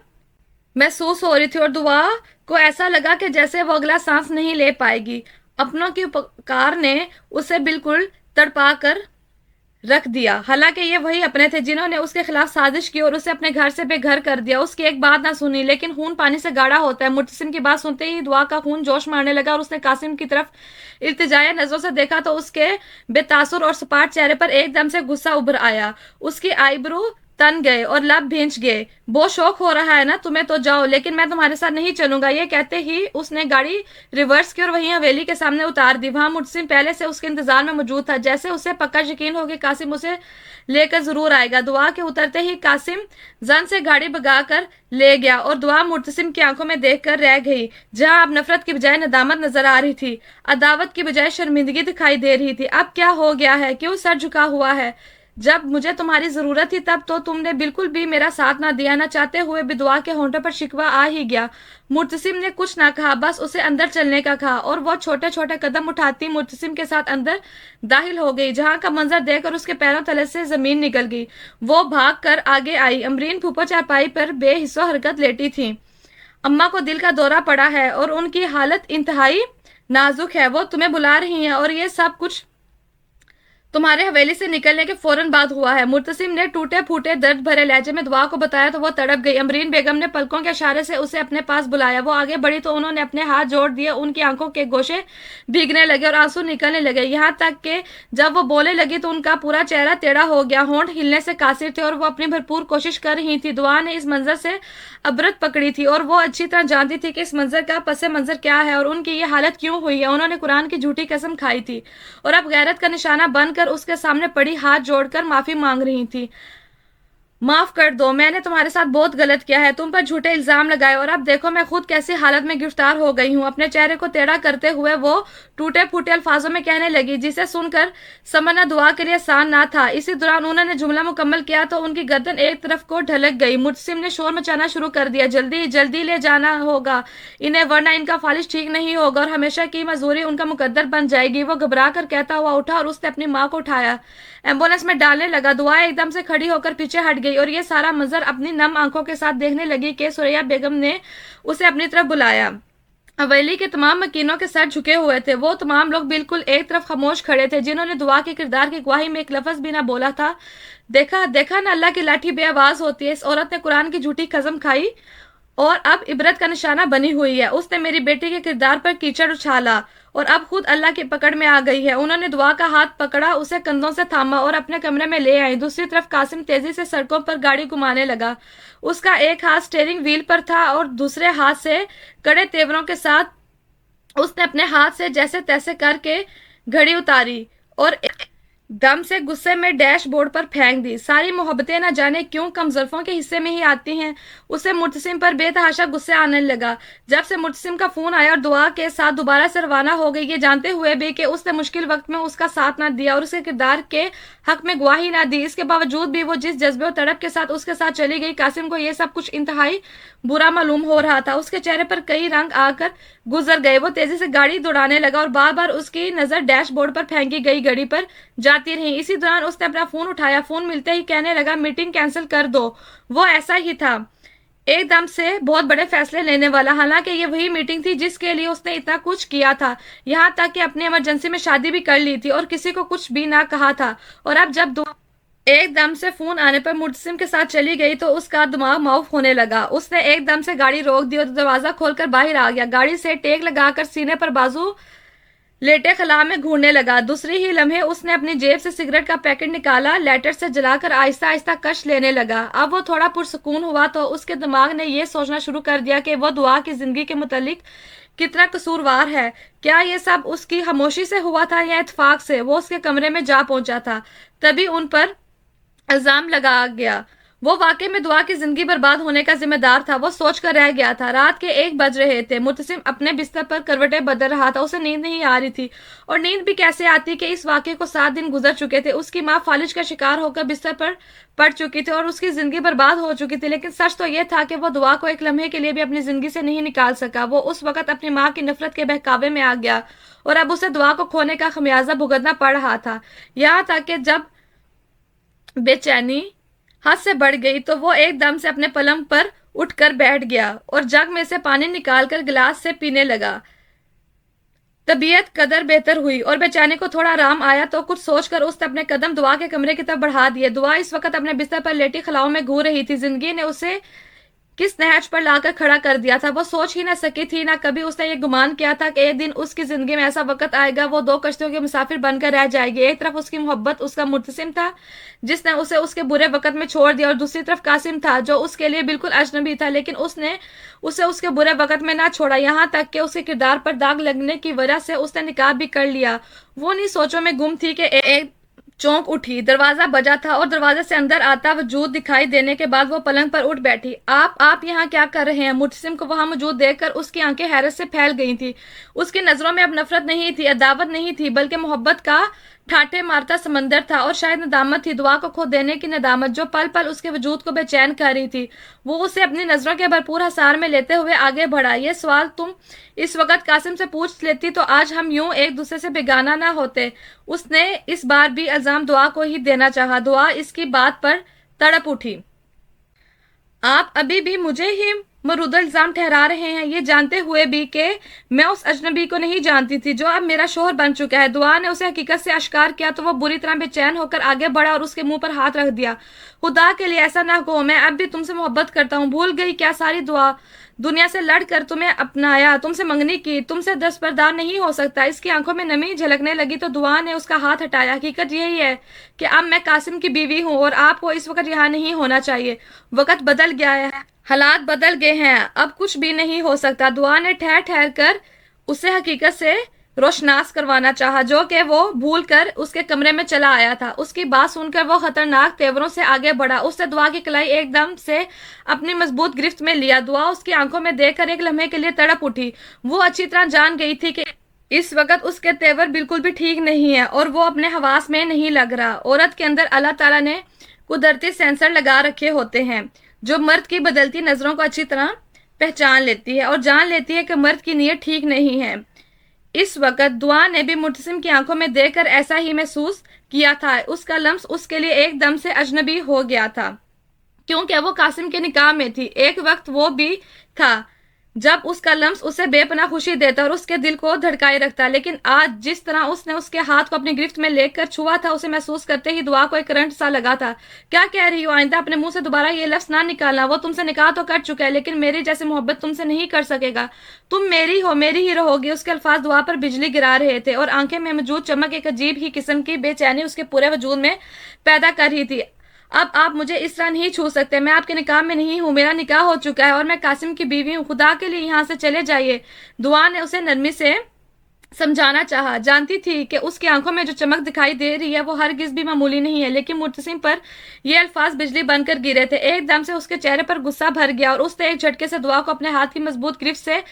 Speaker 1: महसूस हो रही थी और दुआ को ऐसा लगा कि जैसे वो अगला सांस नहीं ले पाएगी। अपनों की उपकार ने उसे बिल्कुल तड़पा कर रख दिया। हालांकि ये वही अपने थे जिन्होंने उसके खिलाफ साजिश की और उसे अपने घर से बेघर कर दिया। उसकी एक बात ना सुनी, लेकिन खून पानी से गाढ़ा होता है। मुर्तसिम की बात सुनते ही दुआ का खून जोश मारने लगा और उसने कासिम की तरफ इल्तिजाया नजरों से देखा तो उसके बेतासुर और सपाट चेहरे पर एकदम से गुस्सा उभर आया। उसकी आईब्रो तन गए और लब भींच गए। बहुत शौक हो रहा है ना तुम्हें, तो जाओ, लेकिन मैं तुम्हारे साथ नहीं चलूंगा। ये कहते ही उसने गाड़ी रिवर्स की और वहीं हवेली के सामने उतार दी। वहां मुर्तसिम पहले से उसके इंतजार में मौजूद था, जैसे उसे पक्का यकीन हो कि कासिम उसे लेकर जरूर आएगा। दुआ के उतरते ही कासिम जन से गाड़ी भगा कर ले गया और दुआ मुर्तसिम की आंखों में देख कर रह गई, जहां अब नफरत की बजाय नदामत नजर आ रही थी, अदावत की बजाय शर्मिंदगी दिखाई दे रही थी। अब क्या हो गया है, क्यों सर झुका हुआ है? जब मुझे तुम्हारी जरूरत थी तब तो तुमने बिल्कुल भी मेरा साथ ना दिया। ना चाहते हुए भी दुआ के होंठों पर शिकवा आ ही गया। मुर्तसिम ने कुछ ना कहा, बस उसे अंदर चलने का कहा और वो छोटे छोटे कदम उठाती मुर्तसिम के साथ अंदर दाखिल हो गई, जहां का मंजर देखकर उसके पैरों तले से जमीन निकल गई। वो भाग कर आगे आई। अमरीन फूफो चारपाई पर बेहिस्सो हरकत लेटी थी। अम्मा को दिल का दौरा पड़ा है और उनकी हालत इंतहाई नाजुक है। वो तुम्हें बुला रही हैं और ये सब कुछ तुम्हारे हवेली से निकलने के फौरन बाद हुआ है। मुर्तसिम ने टूटे फूटे दर्द भरे लहजे में दुआ को बताया तो वो तड़प गई। अमरीन बेगम ने पलकों के इशारे से उसे अपने पास बुलाया। वो आगे बढ़ी तो उन्होंने अपने हाथ जोड़ दिए। उनकी आंखों के गोशे भीगने लगे और आंसू निकलने लगे, यहाँ तक कि जब वो बोलने लगी तो उनका पूरा चेहरा टेढ़ा हो गया। होंठ हिलने से कासिर थे और वो अपनी भरपूर कोशिश कर रही थी। दुआ ने इस मंजर से अबरत पकड़ी थी और वो अच्छी तरह जानती थी कि इस मंजर का पसे मंजर क्या है और उनकी ये हालत क्यों हुई है। उन्होंने कुरान की झूठी कसम खाई थी और अब गैरत का निशाना बनकर उसके सामने पड़ी हाथ जोड़कर माफी मांग रही थी। माफ कर दो, मैंने तुम्हारे साथ बहुत गलत किया है, तुम पर झूठे इल्जाम लगाए और अब देखो मैं खुद कैसी हालत में गिरफ्तार हो गई हूँ। अपने चेहरे को टेढ़ा करते हुए वो टूटे फूटे अल्फाजों में कहने लगी, जिसे सुनकर समझना दुआ के लिए आसान ना था। इसी दौरान उन्होंने जुमला मुकम्मल किया तो उनकी गर्दन एक तरफ को ढलक गई। मुर्तसिम ने शोर मचाना शुरू कर दिया, जल्दी जल्दी ले जाना होगा इन्हें, वरना इनका फालिश ठीक नहीं होगा और हमेशा की मजदूरी उनका मुकद्दर बन जाएगी। वो घबरा कर कहता हुआ उठा और उसने अपनी माँ को उठाया, एम्बुलेंस में डालने लगा। दुआ एकदम से खड़ी होकर पीछे हट गई और ये सारा मंजर अपनी नम आंखों के साथ देखने लगी कि सुरैया बेगम ने उसे अपनी तरफ बुलाया। हवेली के तमाम मकीनों के सर झुके हुए थे। वो तमाम लोग बिल्कुल एक तरफ खामोश खड़े थे, जिन्होंने दुआ के किरदार की गवाही में एक लफ्ज भी ना बोला था। देखा देखा ना, अल्लाह की लाठी बेआवाज होती है। इस औरत ने कुरान की झूठी कसम खाई और अब इबरत का निशाना बनी हुई है। उसने मेरी बेटी के किरदार पर कीचड़ उछाला और अब खुद अल्लाह की पकड़ में आ गई है। उन्होंने दुआ का हाथ पकड़ा, उसे कंधों से थामा और अपने कमरे में ले आई। दूसरी तरफ कासिम तेजी से सड़कों पर गाड़ी घुमाने लगा। उसका एक हाथ स्टीयरिंग व्हील पर था और दूसरे हाथ से कड़े तेवरों के साथ उसने अपने हाथ से जैसे तैसे करके घड़ी उतारी और दम से गुस्से में डैशबोर्ड पर फेंक दी। सारी मोहब्बतें न जाने क्यों कम ज़ुल्फों के हिस्से में ही आती हैं। उसे मुर्तसिम पर बेतहाशा गुस्से आने लगा। जब से मुर्तसिम का फोन आया और दुआ के साथ दोबारा से रवाना हो गई, ये जानते हुए भी कि उसने मुश्किल वक्त में उसका साथ ना दिया और उसके किरदार के हक में गवाही ना दी, इसके बावजूद भी वो जिस जज्बे और तड़प के साथ उसके साथ चली गई, कासिम को यह सब कुछ इंतहाई बुरा मालूम हो रहा था। उसके चेहरे पर कई रंग आकर गुजर गए। वो तेजी से गाड़ी दौड़ाने लगा और बार बार उसकी नजर डैशबोर्ड पर फेंकी गई घड़ी पर जाती रही। इसी दौरान उसने अपना फोन उठाया। फोन मिलते ही कहने लगा, मीटिंग कैंसिल कर दो। वो ऐसा ही था, एकदम से बहुत बड़े फैसले लेने वाला। हालांकि ये वही मीटिंग थी जिसके लिए उसने इतना कुछ किया था, यहाँ तक कि अपनी इमरजेंसी में शादी भी कर ली थी और किसी को कुछ भी ना कहा था। और अब जब एकदम से फोन आने पर मुर्तसिम के साथ चली गई तो उसका दिमाग माउफ होने लगा। उसने एकदम से गाड़ी रोक दी और दरवाजा खोलकर बाहर आ गया। गाड़ी से टेक लगाकर सीने पर बाजू लेटे खला में घूरने लगा। दूसरी ही लम्हे उसने अपनी जेब से सिगरेट का पैकेट निकाला, लाइटर से जलाकर आहिस्ता आहिस्ता कश लेने लगा। अब वो थोड़ा पुरसुकून हुआ तो उसके दिमाग ने यह सोचना शुरू कर दिया कि वो दुआ की जिंदगी के मुतालिक कितना कसूरवार है। क्या ये सब उसकी खामोशी से हुआ था या इत्तेफाक से? वो उसके कमरे में जा पहुंचा था, तभी उन पर इल्जाम लगा गया। वो वाकई में दुआ की जिंदगी बर्बाद होने का जिम्मेदार था। वो सोच कर रह गया था। रात के 1 बज रहे थे। मुर्तसिम अपने बिस्तर पर करवटें बदल रहा था। उसे नींद नहीं आ रही थी और नींद भी कैसे आती कि इस वाकये को 7 दिन गुजर चुके थे। उसकी माँ फालिज का शिकार होकर बिस्तर पर पड़ चुकी थी और उसकी जिंदगी बर्बाद हो चुकी थी। लेकिन सच तो यह था कि वो दुआ को एक लम्हे के लिए भी अपनी जिंदगी से नहीं निकाल सका। वो उस वक्त अपनी माँ की नफरत के बहकावे में आ गया और अब उसे दुआ को खोने का खमियाजा भुगतना पड़ रहा था। यहाँ तक कि जब बेचैनी हद से बढ़ गई तो वो एकदम से अपने पलंग पर उठकर बैठ गया और जग में से पानी निकालकर गिलास से पीने लगा। तबीयत कदर बेहतर हुई और बेचैनी को थोड़ा आराम आया तो कुछ सोचकर उसने अपने कदम दुआ के कमरे की तरफ बढ़ा दिए। दुआ इस वक्त अपने बिस्तर पर लेटी खलाओं में घूर रही थी। जिंदगी ने उसे किस नहज पर लाकर खड़ा कर दिया था। वो सोच ही ना सकी थी, ना कभी उसने ये गुमान किया था कि एक दिन उसकी जिंदगी में ऐसा वक्त आएगा वो दो कश्तियों के मुसाफिर बनकर रह जाएगी। एक तरफ उसकी मोहब्बत उसका मुर्तसिम था जिसने उसे उसके बुरे वक्त में छोड़ दिया, और दूसरी तरफ कासिम था जो उसके लिए बिल्कुल अजनबी था, लेकिन उसने उसे उसके बुरे वक्त में ना छोड़ा, यहाँ तक कि उसके किरदार पर दाग लगने की वजह से उसने निकाह भी कर लिया। वो नहीं सोचों में गुम थी कि एक चौंक उठी, दरवाजा बजा था और दरवाजे से अंदर आता वजूद दिखाई देने के बाद वो पलंग पर उठ बैठी। आप यहाँ क्या कर रहे हैं? मुर्तसिम को वहां मौजूद देखकर उसकी आंखें हैरत से फैल गई थी। उसकी नजरों में अब नफरत नहीं थी, अदावत नहीं थी, बल्कि मोहब्बत का ठाठे मारता समंदर था, और शायद नदामत थी, दुआ को खो देने की नदामत जो पल पल उसके वजूद को बेचैन कर रही थी। वो उसे अपनी नजरों के भरपूर हसार में लेते हुए आगे बढ़ा। ये सवाल तुम इस वक्त कासिम से पूछ लेती तो आज हम यूं एक दूसरे से बेगाना ना होते। उसने इस बार भी इल्जाम दुआ को ही देना चाहा। दुआ इसकी बात पर तड़प उठी। आप अभी भी मुझे ही मरूदा इल्जाम ठहरा रहे हैं, ये जानते हुए भी कि मैं उस अजनबी को नहीं जानती थी जो अब मेरा शोहर बन चुका है। दुआ ने उसे हकीकत से आश्कार किया तो वो बुरी तरह बेचैन होकर आगे बढ़ा और उसके मुंह पर हाथ रख दिया। खुदा के लिए ऐसा ना कहो, मैं अब भी तुमसे मोहब्बत करता हूँ। भूल गई क्या सारी दुनिया से लड़कर तुम्हें अपनाया, तुमसे मंगनी की, तुमसे दस्तबरदार नहीं हो सकता। इसकी आंखों में नमी झलकने लगी तो दुआ ने उसका हाथ हटाया। हकीकत यही है कि अब मैं कासिम की बीवी हूँ और आपको इस वक्त यहाँ नहीं होना चाहिए। वक्त बदल गया है, हालात बदल गए हैं, अब कुछ भी नहीं हो सकता। दुआ ने ठहर ठहर कर उसे हकीकत से रोशनास करवाना चाहा, जो कि वो भूल कर उसके कमरे में चला आया था। उसकी बात सुनकर वो खतरनाक तेवरों से आगे बढ़ा। उसने दुआ की कलाई एकदम से अपनी मजबूत गिरफ्त में लिया। दुआ उसकी आंखों में देखकर एक लम्हे के लिए तड़प उठी। वो अच्छी तरह जान गई थी कि इस वक्त उसके तेवर बिल्कुल भी ठीक नहीं है और वो अपने हवास में नहीं लग रहा। औरत के अंदर अल्लाह ताला ने कुदरती सेंसर लगा रखे होते हैं जो मर्द की बदलती नजरों को अच्छी तरह पहचान लेती है और जान लेती है कि मर्द की नीयत ठीक नहीं है। इस वक्त दुआ ने भी मुर्तसिम की आंखों में देखकर ऐसा ही महसूस किया था। उसका लम्स उसके लिए एकदम से अजनबी हो गया था क्योंकि वो कासिम के निकाह में थी। एक वक्त वो भी था जब उसका लम्स उसे बेपनाह खुशी देता और उसके दिल को धड़काए रखता, लेकिन आज जिस तरह उसने उसके हाथ को अपनी गिरफ्त में लेकर छुआ था, उसे महसूस करते ही दुआ को एक करंट सा लगा था। क्या कह रही हो? आइंदा अपने मुंह से दोबारा ये लफ्ज ना निकालना। वो तुमसे निकाह तो कर चुका है, लेकिन मेरी जैसी मोहब्बत तुमसे नहीं कर सकेगा। तुम मेरी हो, मेरी ही रहोगी। उसके अल्फाज दुआ पर बिजली गिरा रहे थे और आंखें में मौजूद चमक एक अजीब ही किस्म की बेचैनी उसके पूरे वजूद में पैदा कर रही थी। अब आप मुझे इस तरह नहीं छू सकते। मैं आपके निकाह में नहीं हूँ, मेरा निकाह हो चुका है और मैं कासिम की बीवी हूँ। खुदा के लिए यहाँ से चले जाइए। दुआ ने उसे नरमी से समझाना चाहा। जानती थी कि उसकी आंखों में जो चमक दिखाई दे रही है वो हरगिज भी मामूली नहीं है, लेकिन मुर्तसिम पर ये अल्फाज बिजली बनकर गिरे थे। एकदम से उसके चेहरे पर गुस्सा भर गया और उसने एक झटके से दुआ को अपने हाथ की मजबूत गिरफ्त से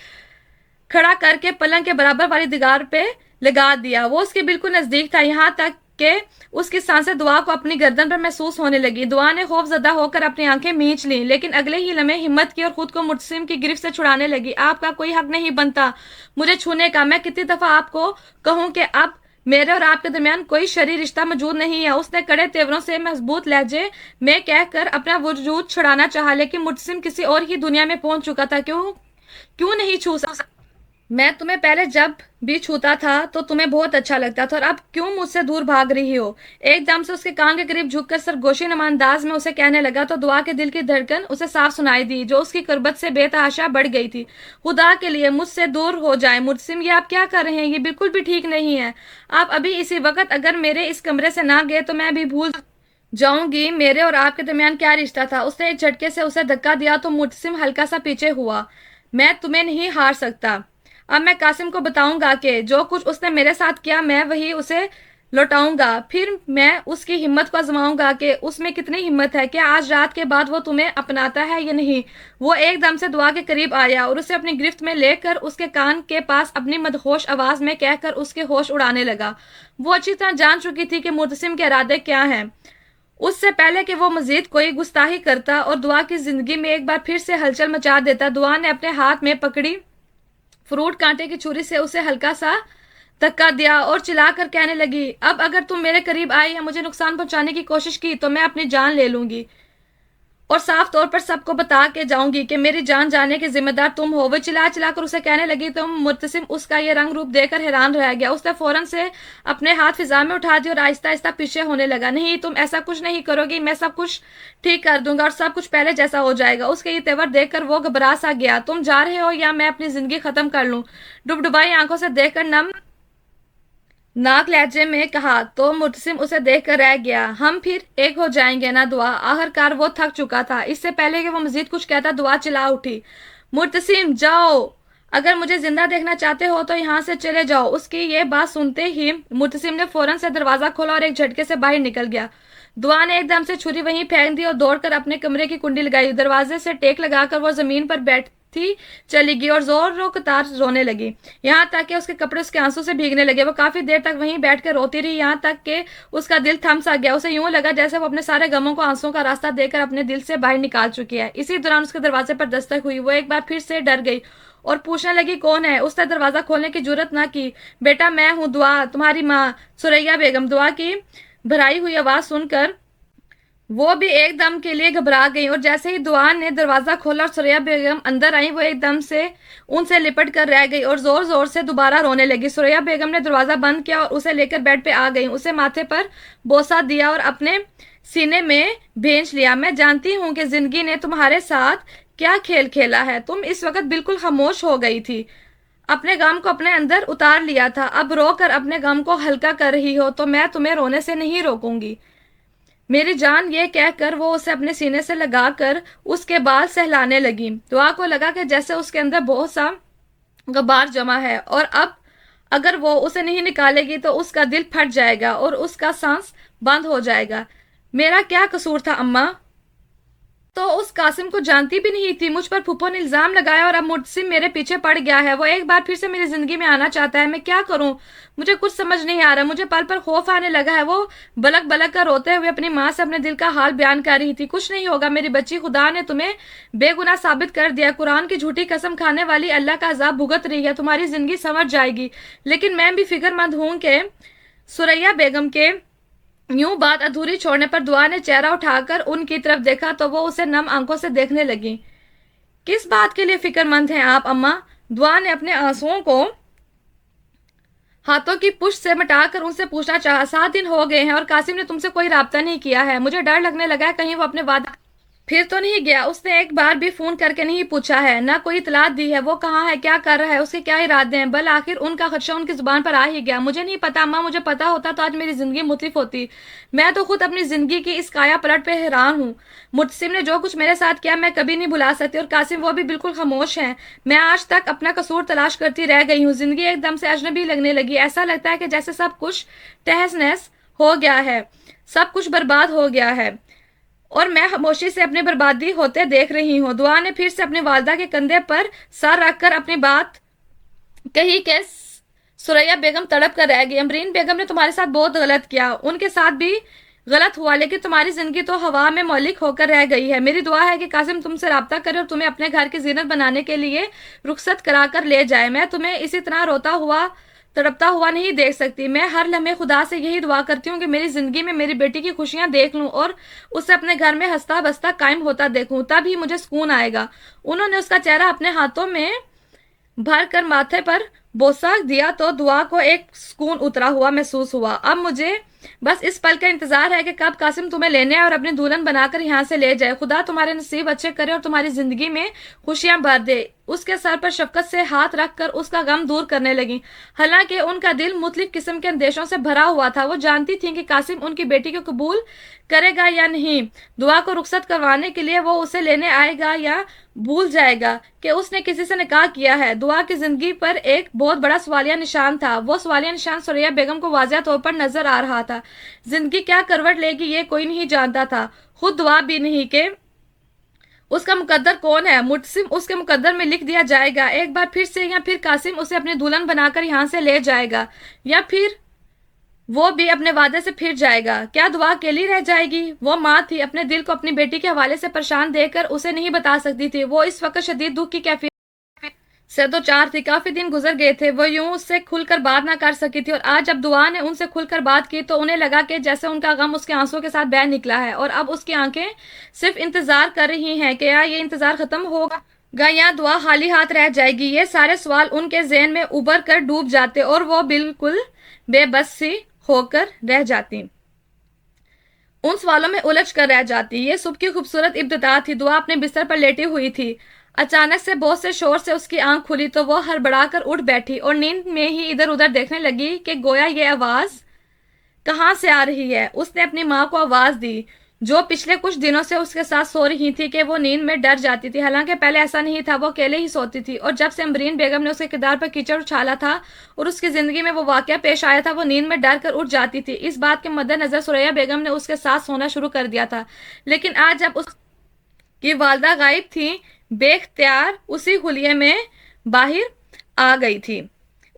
Speaker 1: खड़ा करके पलंग के बराबर वाली दीवार पे लगा दिया। वो उसके बिल्कुल नजदीक था, यहाँ तक कि उसकी सांसें दुआ को अपनी गर्दन पर महसूस होने लगी। दुआ ने खौफजदा होकर अपनी आंखें मींच लीं, लेकिन अगले ही लम्हे हिम्मत की और खुद को मुर्तसिम की गिरफ्त से छुड़ाने लगी। आपका कोई हक नहीं बनता मुझे छूने का। मैं कितनी दफा आपको कहूं कि अब मेरे और आपके दरमियान कोई शरीर रिश्ता मौजूद नहीं है। उसने कड़े तेवरों से मजबूत लहजे में कहकर अपना वजूद छुड़ाना चाहा, लेकिन मुर्तसिम किसी और ही दुनिया में पहुंच चुका था। क्यों नहीं छू सकता? मैं तुम्हें पहले जब भी छूता था तो तुम्हें बहुत अच्छा लगता था, और अब क्यों मुझसे दूर भाग रही हो? एकदम से उसके कान के करीब झुककर सरगोशी नुमा अंदाज में उसे कहने लगा तो दुआ के दिल की धड़कन उसे साफ सुनाई दी, जो उसकी कुर्बत से बेतहाशा बढ़ गई थी। खुदा के लिए मुझसे दूर हो जाए मुर्तसिम, ये आप क्या कर रहे हैं? ये बिल्कुल भी ठीक नहीं है। आप अभी इसी वक्त अगर मेरे इस कमरे से ना गए तो मैं भी भूल जाऊंगी मेरे और आपके दरमियान क्या रिश्ता था। उसने एक झटके से उसे धक्का दिया तो मुर्तसिम हल्का सा पीछे हुआ। मैं तुम्हें नहीं हार सकता। अब मैं कासिम को बताऊंगा कि जो कुछ उसने मेरे साथ किया मैं वही उसे लौटाऊंगा। फिर मैं उसकी हिम्मत को आजमाऊंगा कि उसमें कितनी हिम्मत है कि आज रात के बाद वो तुम्हें अपनाता है या नहीं। वो एकदम से दुआ के करीब आया और उसे अपनी गिरफ्त में लेकर उसके कान के पास अपनी मदहोश आवाज में कहकर उसके होश उड़ाने लगा। वो अच्छी तरह जान चुकी थी कि मुर्तसिम के इरादे क्या हैं। उससे पहले कि वो मजीद कोई गुस्ताखी करता और दुआ की जिंदगी में एक बार फिर से हलचल मचा देता, दुआ ने अपने हाथ में पकड़ी फ्रूट कांटे की छुरी से उसे हल्का सा धक्का दिया और चिल्लाकर कहने लगी, अब अगर तुम मेरे करीब आई या मुझे नुकसान पहुंचाने की कोशिश की तो मैं अपनी जान ले लूंगी। اور صاف طور پر سب کو بتا کے جاؤں گی کہ میری جان جانے کے ذمہ دار تم ہو۔ وہ چلا چلا کر اسے کہنے لگی تو مبتسم اس کا یہ رنگ روپ دیکھ کر حیران رہ گیا۔ اس نے فوراً سے اپنے ہاتھ فضا میں اٹھا دی اور آہستہ آہستہ پیچھے ہونے لگا۔ نہیں، تم ایسا کچھ نہیں کرو گی، میں سب کچھ ٹھیک کر دوں گا اور سب کچھ پہلے جیسا ہو جائے گا۔ اس کے یہ تیور دیکھ کر وہ گھبرا سا گیا۔ تم جا رہے ہو یا میں اپنی زندگی ختم کر لوں؟ ڈبڈبائی آنکھوں سے دیکھ کر نم ناک لہجے میں کہا تو مبتسم اسے دیکھ کر رہ گیا۔ ہم پھر ایک ہو جائیں گے نا دعا؟ آخرکار وہ تھک چکا تھا۔ اس سے پہلے کہ وہ مزید کچھ کہتا دعا چلا اٹھی، مبتسم جاؤ، اگر مجھے زندہ دیکھنا چاہتے ہو تو یہاں سے چلے جاؤ۔ اس کی یہ بات سنتے ہی مبتسم نے فوراً سے دروازہ کھولا اور ایک جھٹکے سے باہر نکل گیا۔ دعا نے ایک دم سے چھری وہیں پھینک دی اور دوڑ کر اپنے کمرے کی کنڈی لگائی۔ دروازے سے ٹیک لگا کر وہ زمین پر بیٹھی چلی گئی اور زوروں کے تار رونے لگی، یہاں تک کہ اس کے کپڑے اس کے آنسوں سے بھیگنے لگے۔ وہ کافی دیر تک وہیں بیٹھ کر روتی رہی، یہاں تک کہ اس کا دل تھم سا گیا۔ اسے یوں لگا جیسے وہ اپنے سارے غموں کو آنسوؤں کا راستہ دے کر اپنے دل سے باہر نکال چکی ہے۔ اسی دوران اس کے دروازے پر دستک ہوئی۔ وہ ایک بار پھر سے ڈر گئی اور پوچھنے لگی کون ہے؟ اس نے دروازہ کھولنے کی جرات نہ کی۔ بیٹا میں ہوں دعا، تمہاری ماں ثریا بیگم۔ دعا کی بھرائی ہوئی آواز سن کر وہ بھی ایک دم کے لیے گھبرا گئی اور جیسے ہی دعا نے دروازہ کھولا اور ثریا بیگم اندر آئی، وہ ایک دم سے ان سے لپٹ کر رہ گئی اور زور زور سے دوبارہ رونے لگی۔ ثریا بیگم نے دروازہ بند کیا اور اسے لے کر بیڈ پہ آ گئی، اسے ماتھے پر بوسہ دیا اور اپنے سینے میں بھینچ لیا۔ میں جانتی ہوں کہ زندگی نے تمہارے ساتھ کیا کھیل کھیلا ہے، تم اس وقت بالکل خاموش ہو گئی تھی، اپنے غم کو اپنے اندر اتار لیا تھا، اب رو کر اپنے غم کو ہلکا کر رہی ہو تو میں تمہیں رونے سے نہیں روکوں گی میری جان۔ یہ کہہ کر وہ اسے اپنے سینے سے لگا کر اس کے بال سہلانے لگی۔ دعا کو لگا کہ جیسے اس کے اندر بہت سا غبار جمع ہے اور اب اگر وہ اسے نہیں نکالے گی تو اس کا دل پھٹ جائے گا اور اس کا سانس بند ہو جائے گا۔ میرا کیا قصور تھا اماں؟ تو اس قاسم کو جانتی بھی نہیں تھی، مجھ پر پھپھو نے الزام لگایا اور اب مبتسم میرے پیچھے پڑ گیا ہے، وہ ایک بار پھر سے میری زندگی میں آنا چاہتا ہے، میں کیا کروں؟ مجھے کچھ سمجھ نہیں آ رہا، مجھے پل پل خوف آنے لگا ہے۔ وہ بلک بلک کر روتے ہوئے اپنی ماں سے اپنے دل کا حال بیان کر رہی تھی۔ کچھ نہیں ہوگا میری بچی، خدا نے تمہیں بے گناہ ثابت کر دیا، قرآن کی جھوٹی قسم کھانے والی اللہ کا عذاب بھگت رہی ہے، تمہاری زندگی سنور جائے گی۔ لیکن میں بھی فکر مند ہوں کہ ثریا بیگم کے یوں بات ادھوری چھوڑنے پر دعا نے چہرہ اٹھا کر ان کی طرف دیکھا تو وہ اسے نم آنکھوں سے دیکھنے لگی۔ کس بات کے لیے فکر مند ہیں آپ اماں؟ دعا نے اپنے آنسوؤں کو ہاتھوں کی پشت سے مٹا کر ان سے پوچھنا چاہا۔ 7 دن ہو گئے ہیں اور قاسم نے تم سے کوئی رابطہ نہیں کیا ہے، مجھے ڈر لگنے لگا ہے کہیں وہ اپنے وعدہ پھر تو نہیں گیا۔ اس نے ایک بار بھی فون کر کے نہیں پوچھا ہے، نہ کوئی اطلاع دی ہے وہ کہاں ہے، کیا کر رہا ہے، اس کے کیا ارادے ہیں۔ بالآخر ان کا خدشہ ان کی زبان پر آ ہی گیا۔ مجھے نہیں پتا اماں، مجھے پتا ہوتا تو آج میری زندگی مختلف ہوتی، میں تو خود اپنی زندگی کی اس کایا پلٹ پہ حیران ہوں۔ مبتسم نے جو کچھ میرے ساتھ کیا میں کبھی نہیں بھلا سکتی اور قاسم وہ بھی بالکل خاموش ہیں۔ میں آج تک اپنا قصور تلاش کرتی رہ گئی ہوں، زندگی ایک دم سے اجنبی لگنے لگی، ایسا لگتا ہے کہ جیسے سب کچھ تہس نہس ہو گیا ہے، سب کچھ برباد ہو گیا ہے اور میں خاموشی سے اپنی بربادی ہوتے دیکھ رہی ہوں۔ دعا نے پھر سے اپنی والدہ کے کندھے پر سر رکھ کر اپنی بات کہی کہ ثریا بیگم تڑپ کر رہ گئی۔ امبرین بیگم نے تمہارے ساتھ بہت غلط کیا، ان کے ساتھ بھی غلط ہوا، لیکن تمہاری زندگی تو ہوا میں مولک ہو کر رہ گئی ہے۔ میری دعا ہے کہ قاسم تم سے رابطہ کرے اور تمہیں اپنے گھر کی زینت بنانے کے لیے رخصت کرا کر لے جائے۔ میں تمہیں اسی طرح روتا ہوا تڑپتا ہوا نہیں دیکھ سکتی، میں ہر لمحے خدا سے یہی دعا کرتی ہوں کہ میری زندگی میں میری بیٹی کی خوشیاں دیکھ لوں اور اسے اپنے گھر میں ہنستا بستا قائم ہوتا دیکھوں، تب ہی مجھے سکون آئے گا۔ انہوں نے اس کا چہرہ اپنے ہاتھوں میں بھر کر ماتھے پر بوسہ دیا تو دعا کو ایک سکون اترا ہوا محسوس ہوا۔ اب مجھے بس اس پل کا انتظار ہے کہ کب قاسم تمہیں لینے آئے اور اپنی دلہن بنا کر یہاں سے لے جائے۔ خدا تمہارے نصیب اچھے کرے اور تمہاری زندگی میں خوشیاں بھر دے۔ اس کے سر پر شفقت سے ہاتھ رکھ کر اس کا غم دور کرنے لگی، حالانکہ ان کا دل مختلف قسم کے اندیشوں سے بھرا ہوا تھا۔ وہ جانتی تھیں کہ قاسم ان کی بیٹی کو قبول کرے گا یا نہیں، دعا کو رخصت کروانے کے لیے وہ اسے لینے آئے گا یا بھول جائے گا کہ اس نے کسی سے نکاح کیا ہے۔ دعا کی زندگی پر ایک بہت بڑا سوالیہ نشان تھا، وہ سوالیہ نشان ثریا بیگم کو واضح طور پر نظر آ رہا تھا۔ زندگی کیا کروٹ لے گی یہ کوئی نہیں جانتا تھا، خود دعا بھی نہیں کہ اس کا مقدر کون ہے۔ مبتسم اس کے مقدر میں لکھ دیا جائے گا، ایک بار پھر سے یا پھر قاسم اسے اپنی دلہن بنا کر یہاں سے لے جائے گا یا پھر وہ بھی اپنے وعدے سے پھر جائے گا۔ کیا دعا اکیلی رہ جائے گی؟ وہ ماں تھی، اپنے دل کو اپنی بیٹی کے حوالے سے پریشان دیکھ کر اسے نہیں بتا سکتی تھی۔ وہ اس وقت شدید دکھ کی کیفیت से तो चार थी, काफी दिन गुजर गए थे, वो यूं उससे खुलकर बात ना कर सकी थी, और आज जब दुआ ने उनसे खुलकर बात की तो उन्हें लगा कि जैसे उनका गम उसके आंसुओं के साथ बह निकला है, और अब उसकी आंखें सिर्फ इंतजार कर रही हैं कि क्या ये इंतजार खत्म होगा या दुआ खाली हाथ रह जाएगी। ये सारे सवाल उनके ज़हन में उबर कर डूब जाते और वो बिल्कुल बेबस सी होकर रह जाती, उन सवालों में उलझ कर रह जाती। ये सुबह की खूबसूरत इब्तिदा थी। दुआ अपने बिस्तर पर लेटी हुई थी। अचानक से बहुत से शोर से उसकी आंख खुली तो वो हड़बड़ा कर उठ बैठी और नींद में ही इधर उधर देखने लगी कि गोया ये आवाज कहाँ से आ रही है। उसने अपनी माँ को आवाज दी, जो पिछले कुछ दिनों से उसके साथ सो रही थी, कि वो नींद में डर जाती थी। हालांकि पहले ऐसा नहीं था, वो अकेले ही सोती थी, और जब से अम्बरीन बेगम ने उसके किरदार पर कीचड़ उछाला था और उसकी जिंदगी में वो वाकया पेश आया था, वो नींद में डर कर उठ जाती थी। इस बात के मद्देनजर सुरैया बेगम ने उसके साथ सोना शुरू कर दिया था। लेकिन आज जब उसकी वालदा गायब थी, बेख्तियार उसी हुलिये में बाहर आ गई थी।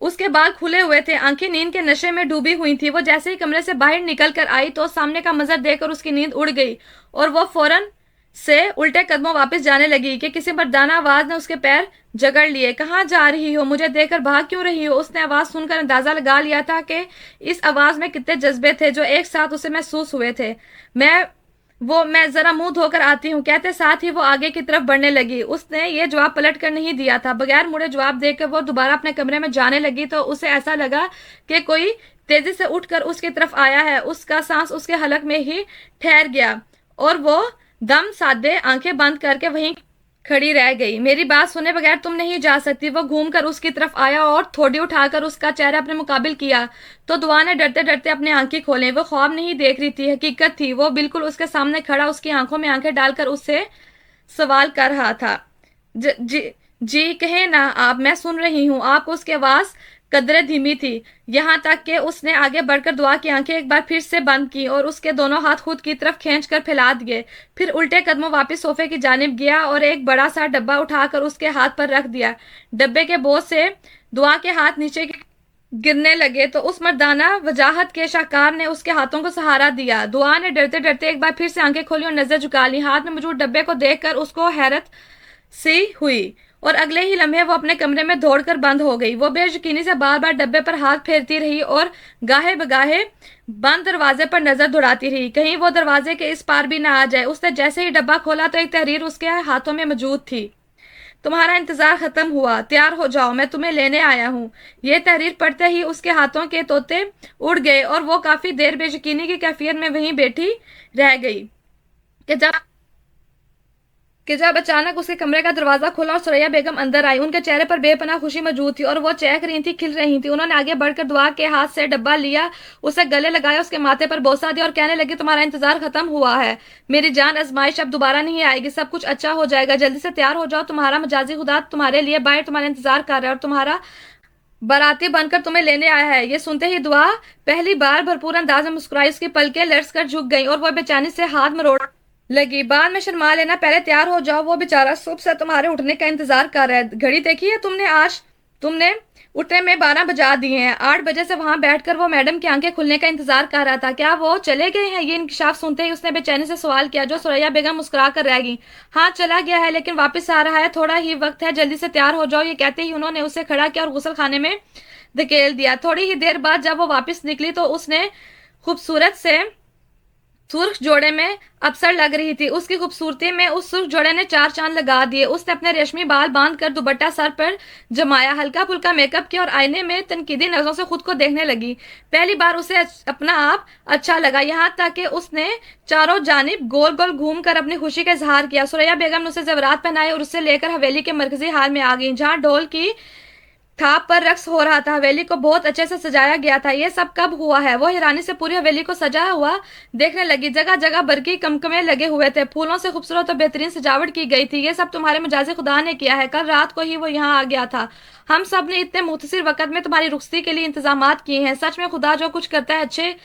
Speaker 1: उसके बाल खुले हुए थे, आंखें नींद के नशे में डूबी हुई थी। वो जैसे ही कमरे से बाहर निकल कर आई तो सामने का मंजर देखकर उसकी नींद उड़ गई और वो फौरन से उल्टे कदमों वापस जाने लगी कि किसी मर्दाना आवाज ने उसके पैर जकड़ लिए। कहाँ जा रही हो? मुझे देखकर भाग क्यों रही हो? उसने आवाज सुनकर अंदाजा लगा लिया था कि इस आवाज में कितने जज्बे थे जो एक साथ उसे महसूस हुए थे। मैं जरा मुंह धोकर आती हूँ, कहते साथ ही वो आगे की तरफ बढ़ने लगी। उसने ये जवाब पलट कर नहीं दिया था। बगैर मुड़े जवाब देकर वो दोबारा अपने कमरे में जाने लगी तो उसे ऐसा लगा कि कोई तेजी से उठकर उसकी तरफ आया है। उसका सांस उसके हलक में ही ठहर गया और वो दम साधे आंखें बंद करके वहीं खड़ी रह गई। मेरी बात सुने बगैर तुम नहीं जा सकती। वो घूमकर उसकी तरफ आया और थोड़ी उठाकर उसका चेहरा अपने मुकाबिल किया तो दुआ ने डरते डरते अपनी आंखें खोले। वो ख्वाब नहीं देख रही थी, हकीकत थी। वो बिल्कुल उसके सामने खड़ा उसकी आंखों में आंखें डालकर उससे सवाल कर रहा था। जी कहे ना आप, मैं सुन रही हूँ। आप उसकी आवाज कदरे धीमी थी, यहाँ तक कि उसने आगे बढ़कर दुआ की आंखें एक बार फिर से बंद की और उसके दोनों हाथ खुद की तरफ खींचकर फैला दिए। फिर उल्टे कदमों वापस सोफे की जानिब गया और एक बड़ा सा डब्बा उठाकर उसके हाथ पर रख दिया। डब्बे के बोझ से दुआ के हाथ नीचे गिरने लगे तो उस मर्दाना वजाहत के शाहकार ने उसके हाथों को सहारा दिया। दुआ ने डरते डरते एक बार फिर से आंखें खोली और नजर झुका ली। हाथ में मौजूद डब्बे को देखकर उसको हैरत सी हुई और अगले ही लम्हे वो अपने कमरे में दौड़कर बंद हो गई। वो बेयकीनी से बार बार डब्बे पर हाथ फेरती रही और गाहे बगाहे बंद दरवाजे पर नजर दौड़ाती रही, कहीं वो दरवाजे के इस पार भी ना आ जाए। उसने जैसे ही डब्बा खोला तो एक तहरीर उसके हाथों में मौजूद थी। तुम्हारा इंतजार खत्म हुआ, तैयार हो जाओ, मैं तुम्हें लेने आया हूँ। ये तहरीर पढ़ते ही उसके हाथों के तोते उड़ गए और वो काफी देर बेयकीनी की कैफियत में वहीं बैठी रह गई कि जब अचानक उसके कमरे का दरवाजा खुला और सुरैया बेगम अंदर आई। उनके चेहरे पर बेपनाह खुशी मौजूद थी और वो चहक रही थी, खिल रही थी। उन्होंने आगे बढ़कर दुआ के हाथ से डब्बा लिया, उसे गले लगाया, उसके माथे पर बोसा दिया और कहने लगी, तुम्हारा इंतजार खत्म हुआ है मेरी जान। आजमाइश अब दोबारा नहीं आएगी, सब कुछ अच्छा हो जाएगा। जल्दी से तैयार हो जाओ, तुम्हारा मजाजी खुदा तुम्हारे लिए बाहर तुम्हारा इंतजार कर रहा है और तुम्हारा बाराती बनकर तुम्हें लेने आया है। ये सुनते ही दुआ पहली बार भरपूर अंदाज में मुस्कुराई। उसकी पलकें लरस कर झुक गई और वह बेचैनी से हाथ मरोड़ लगी। बाद में शर्मा लेना, पहले तैयार हो जाओ, वो बेचारा सुबह से तुम्हारे उठने का इंतजार कर रहा है। घड़ी देखी है तुमने? आज तुमने उठने में 12 बजा दिए हैं। 8 बजे से वहां बैठकर वो मैडम की आंखें खुलने का इंतजार कर रहा था। क्या वो चले गए हैं? ये इंकशाफ सुनते ही उसने बेचैनी से सवाल किया, जो सुरैया बेगम मुस्कुरा कर रह गई। हाँ चला गया है, लेकिन वापस आ रहा है, थोड़ा ही वक्त है, जल्दी से तैयार हो जाओ। ये कहते ही उन्होंने उसे खड़ा किया और गुसल खाने में धकेल दिया। थोड़ी ही देर बाद जब वो वापस निकली तो उसने खूबसूरत से सुर्ख जोड़े में अफसर लग रही थी। उसकी खूबसूरती में उस सुर्ख जोड़े ने 4 चांद लगा दिए। उसने अपने रेशमी बाल बांधकर दुपट्टा सर पर जमाया, हल्का फुल्का मेकअप किया और आईने में तनकीदी नजरों से खुद को देखने लगी। पहली बार उसे अपना आप अच्छा लगा, यहाँ तक कि उसने चारों जानिब गोल गोल घूम कर अपनी खुशी का इजहार किया। सुरैया बेगम ने उसे जेवरात पहनाए और उससे लेकर हवेली के मरकजी हाल में आ गई, जहाँ ढोल की थाप पर रक्स हो रहा था। हवेली को बहुत अच्छे से सजाया गया था। ये सब कब हुआ है? वो हैरानी से पूरी हवेली को सजा हुआ देखने लगी। जगह जगह बरकी कमकमे लगे हुए थे, फूलों से खूबसूरत और बेहतरीन सजावट की गई थी। ये सब तुम्हारे मजाजी खुदा ने किया है। कल रात को ही वो यहाँ आ गया था। हम सब ने इतने मुख्तसर वक्त में तुम्हारी रुखसती के लिए इंतजाम किए हैं। सच में खुदा जो कुछ करता है अच्छे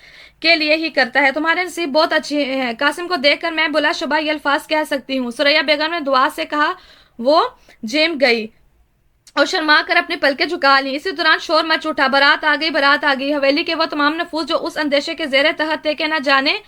Speaker 1: के लिए ही करता है। तुम्हारे नसीब बहुत अच्छे हैं। कासिम को देखकर मैं बुला शुबा ये अल्फाज कह सकती हूँ, सुरैया बेगम ने दुआ से कहा। वो जेम गई और शर्मा कर अपनी पलकें झुका ली। इसी दौरान शोर मच उठा, बारात आ गई, बारात आ गई। हवेली के वो तमाम नफूस जो उस अंदेशे के जेरे तहत थे कि न जाने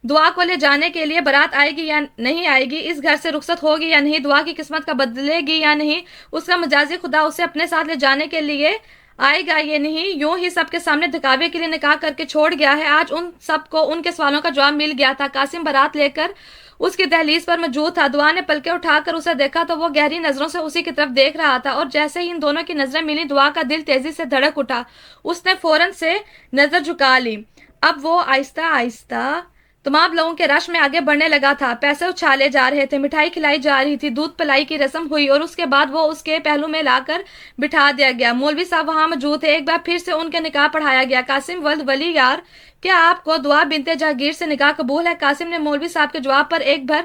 Speaker 1: دعا کو لے جانے کے لیے بارات آئے گی یا نہیں آئے گی، اس گھر سے رخصت ہوگی یا نہیں، دعا کی قسمت کا بدلے گی یا نہیں، اس کا مجازی خدا اسے اپنے ساتھ لے جانے کے لیے آئے گا یہ نہیں، یوں ہی سب کے سامنے دکھاوے کے لیے نکاح کر کے چھوڑ گیا ہے۔ آج ان سب کو ان کے سوالوں کا جواب مل گیا تھا۔ قاسم بارات لے کر اس کی دہلیز پر موجود تھا۔ دعا نے پلکیں اٹھا کر اسے دیکھا تو وہ گہری نظروں سے اسی کی طرف دیکھ رہا تھا، اور جیسے ہی ان دونوں کی نظریں ملی دعا کا دل تیزی سے دھڑک اٹھا۔ اس نے فوراً سے نظر جھکا لی۔ اب وہ آہستہ آہستہ تمام لوگوں کے رش میں آگے بڑھنے لگا تھا۔ پیسے اچھالے جا رہے تھے، مٹھائی کھلائی جا رہی تھی، دودھ پلائی کی رسم ہوئی، اور اس کے بعد وہ اس کے پہلو میں لا کر بٹھا دیا گیا۔ مولوی صاحب وہاں موجود تھے۔ ایک بار پھر سے ان کے نکاح پڑھایا گیا۔ قاسم ولد ولی یار، کیا آپ کو دعا بنت جہانگیر سے نکاح قبول ہے؟ قاسم نے مولوی صاحب کے جواب پر ایک بھر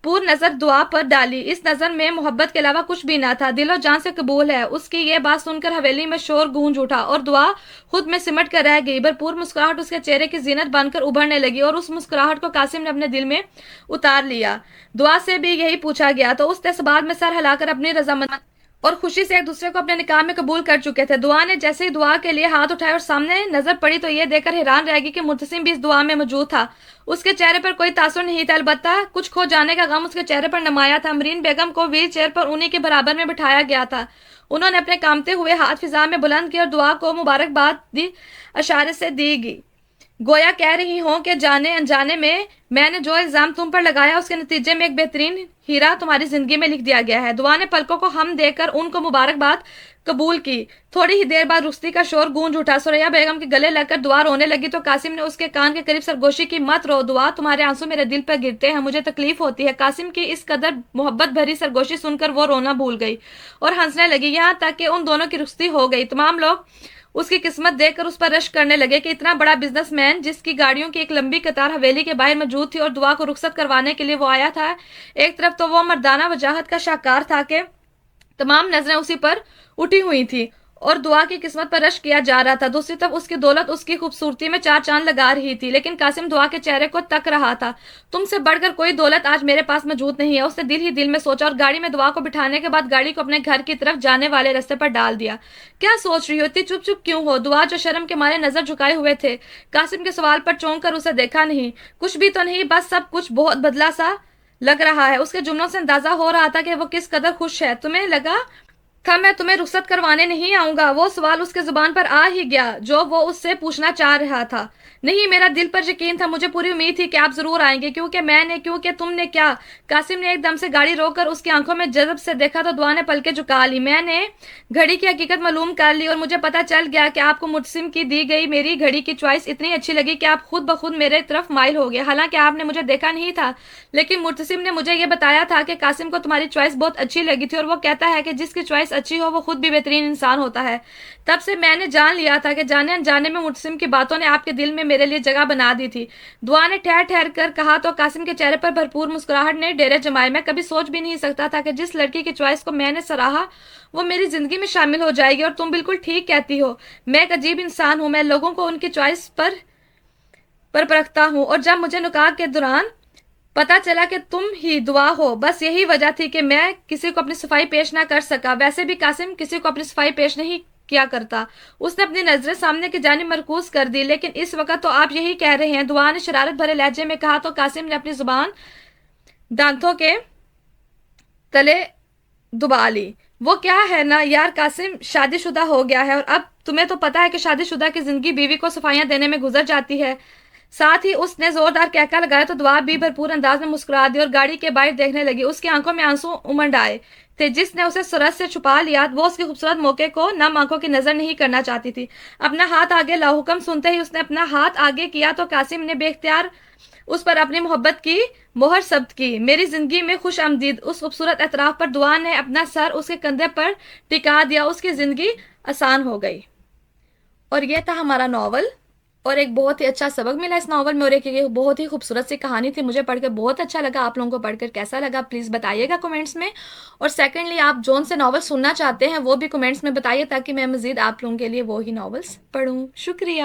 Speaker 1: پور نظر دعا پر ڈالی۔ اس نظر میں محبت کے علاوہ کچھ بھی نہ تھا۔ دل و جان سے قبول ہے۔ اس کی یہ بات سن کر حویلی میں شور گونج اٹھا، اور دعا خود میں سمٹ کر رہ گئی۔ بھرپور مسکراہٹ اس کے چہرے کی زینت بن کر ابھرنے لگی، اور اس مسکراہٹ کو قاسم نے اپنے دل میں اتار لیا۔ دعا سے بھی یہی پوچھا گیا تو اس نے اس بات میں سر ہلا کر اپنی رضامندی اور خوشی سے ایک دوسرے کو اپنے نکاح میں قبول کر چکے تھے۔ دعا نے جیسے ہی دعا کے لیے ہاتھ اٹھائے اور سامنے نظر پڑی تو یہ دیکھ کر حیران رہ گئی کہ مرتسم بھی اس دعا میں موجود تھا۔ اس کے چہرے پر کوئی تاثر نہیں تھا، البتہ کچھ کھو جانے کا غم اس کے چہرے پر نمایاں تھا۔ امرین بیگم کو ویل چیئر پر انہی کے برابر میں بٹھایا گیا تھا۔ انہوں نے اپنے کامتے ہوئے ہاتھ فضا میں بلند کیے اور دعا کو مبارکباد اشارے سے دی گئی، گویا کہہ رہی ہوں کہ جانے انجانے میں نے جو الزام تم پر لگایا اس کے نتیجے میں ایک بہترین ہیرا تمہاری زندگی میں لکھ دیا گیا ہے۔ دعا نے پلکوں کو ہم دے کر ان کو مبارکباد قبول کی۔ تھوڑی ہی دیر بعد رخصتی کا شور گونج اٹھا۔ سوریا بیگم کے گلے لگ کر دعا رونے لگی تو قاسم نے اس کے کان کے قریب سرگوشی کی، مت رو دعا، تمہارے آنسو میرے دل پر گرتے ہیں، مجھے تکلیف ہوتی ہے۔ قاسم کی اس قدر محبت بھری سرگوشی سن کر وہ رونا بھول گئی اور ہنسنے لگی، یہاں تک کہ ان دونوں کی رخصتی ہو گئی۔ تمام لوگ اس کی قسمت دیکھ کر اس پر رشک کرنے لگے کہ اتنا بڑا بزنس مین جس کی گاڑیوں کی ایک لمبی قطار حویلی کے باہر موجود تھی اور دعا کو رخصت کروانے کے لیے وہ آیا تھا۔ ایک طرف تو وہ مردانہ وجاہت کا شاہکار تھا کہ تمام نظریں اسی پر اٹھی ہوئی تھی اور دعا کی قسمت پر رشک کیا جا رہا تھا، دوسری طرف اس کی دولت اس کی خوبصورتی میں چار چاند لگا رہی تھی۔ لیکن قاسم دعا کے چہرے کو تک رہا تھا۔ تم سے بڑھ کر کوئی دولت آج میرے پاس موجود نہیں ہے، اس نے دل ہی دل میں سوچا، اور گاڑی میں دعا کو بٹھانے کے بعد گاڑی کو اپنے گھر کی طرف جانے والے راستے پر ڈال دیا۔ کیا سوچ رہی ہو؟ اتنی چپ چپ کیوں ہو؟ دعا جو شرم کے مارے نظر جھکائے ہوئے تھے، قاسم کے سوال پر چونک کر اسے دیکھا نہیں۔ کچھ بھی تو نہیں، بس سب کچھ بہت بدلا سا لگ رہا ہے۔ اس کے جملوں سے اندازہ ہو رہا تھا کہ وہ کس قدر خوش ہے۔ تمہیں لگا تھا میں تمہیں رخصت کروانے نہیں آؤں گا؟ وہ سوال اس کے زبان پر آ ہی گیا جو وہ اس سے پوچھنا چاہ رہا تھا۔ نہیں، میرا دل پر یقین تھا، مجھے پوری امید تھی کہ آپ ضرور آئیں گے، کیونکہ تم نے کیا؟ قاسم نے ایک دم سے گاڑی روک کر اس کی آنکھوں میں جذب سے دیکھا تو دعا نے پلکیں جھکا لی۔ میں نے گھڑی کی حقیقت معلوم کر لی اور مجھے پتا چل گیا کہ آپ کو مرتسم کی دی گئی میری گھڑی کی چوائس اتنی اچھی لگی کہ آپ خود بخود میرے طرف مائل ہو گئے۔ حالانکہ آپ نے مجھے دیکھا نہیں تھا، لیکن مرتسم نے مجھے یہ بتایا تھا کہ قاسم کو تمہاری چوائس بہت اچھی لگی تھی، اور وہ کہتا ہے کہ جس کی چوائس اچھی ہو وہ خود بھی بہترین انسان ہوتا ہے۔ تب سے میں نے جان لیا تھا کہ جانے انجانے میں مرتسم کی باتوں نے آپ کے دل میں میرے لیے جگہ بنا دی تھی، دعا نے ٹھہر ٹھہر کر کہا تو قاسم کے چہرے پر بھرپور مسکراہٹ نے ڈیرے جمائے۔ میں کبھی سوچ بھی نہیں سکتا تھا کہ جس لڑکی کی چوائس کو میں نے سراہا وہ میری زندگی میں شامل ہو جائے گی، اور تم بالکل ٹھیک کہتی ہو، میں ایک عجیب انسان ہوں، میں لوگوں کو ان کی چوائس پر پرکھتا ہوں، اور جب مجھے نکاح کے دوران پتا چلا کہ تم ہی دعا ہو، بس یہی وجہ تھی کہ میں کسی کو اپنی صفائی پیش نہ کر سکا۔ ویسے بھی قاسم کسی کو اپنی صفائی پیش نہیں کیا کرتا۔ اس نے اپنی نظریں سامنے کی جانب مرکوز کر دی۔ لیکن اس وقت تو آپ یہی کہہ رہے ہیں، دعا نے شرارت بھرے لہجے میں کہا تو قاسم نے اپنی زبان دانتوں کے تلے دبا لی۔ وہ کیا ہے نا یار، قاسم شادی شدہ ہو گیا ہے، اور اب تمہیں تو پتا ہے کہ شادی شدہ کی زندگی بیوی کو صفائیاں دینے میں گزر جاتی ہے۔ ساتھ ہی اس نے زوردار کہکا لگایا تو دعا بھی بھرپور انداز میں مسکرا دی اور گاڑی کے باہر دیکھنے لگی۔ اس کی آنکھوں میں آنسو امنڈ آئے تھے جس نے اسے سرت سے چھپا لیا۔ وہ اس کی خوبصورت موقع کو نم آنکھوں کی نظر نہیں کرنا چاہتی تھی۔ اپنا ہاتھ آگے لاحکم سنتے ہی اس نے اپنا ہاتھ آگے کیا تو قاسم نے بے اختیار اس پر اپنی محبت کی مہر ثبت کی۔ میری زندگی میں خوش آمدید۔ اس خوبصورت اعتراف پر دعا نے اپنا سر اس کے کندھے پر ٹکا دیا۔ اس کی زندگی آسان ہو گئی۔ اور یہ تھا ہمارا ناول، اور ایک بہت ہی اچھا سبق ملا اس ناول میں، اور ایک بہت ہی خوبصورت سی کہانی تھی۔ مجھے پڑھ کے بہت اچھا لگا۔ آپ لوگوں کو پڑھ کر کیسا لگا پلیز بتائیے گا کمنٹس میں، اور سیکنڈلی آپ جون سے ناول سننا چاہتے ہیں وہ بھی کمنٹس میں بتائیے تاکہ میں مزید آپ لوگوں کے لیے وہی ناولس پڑھوں۔ شکریہ۔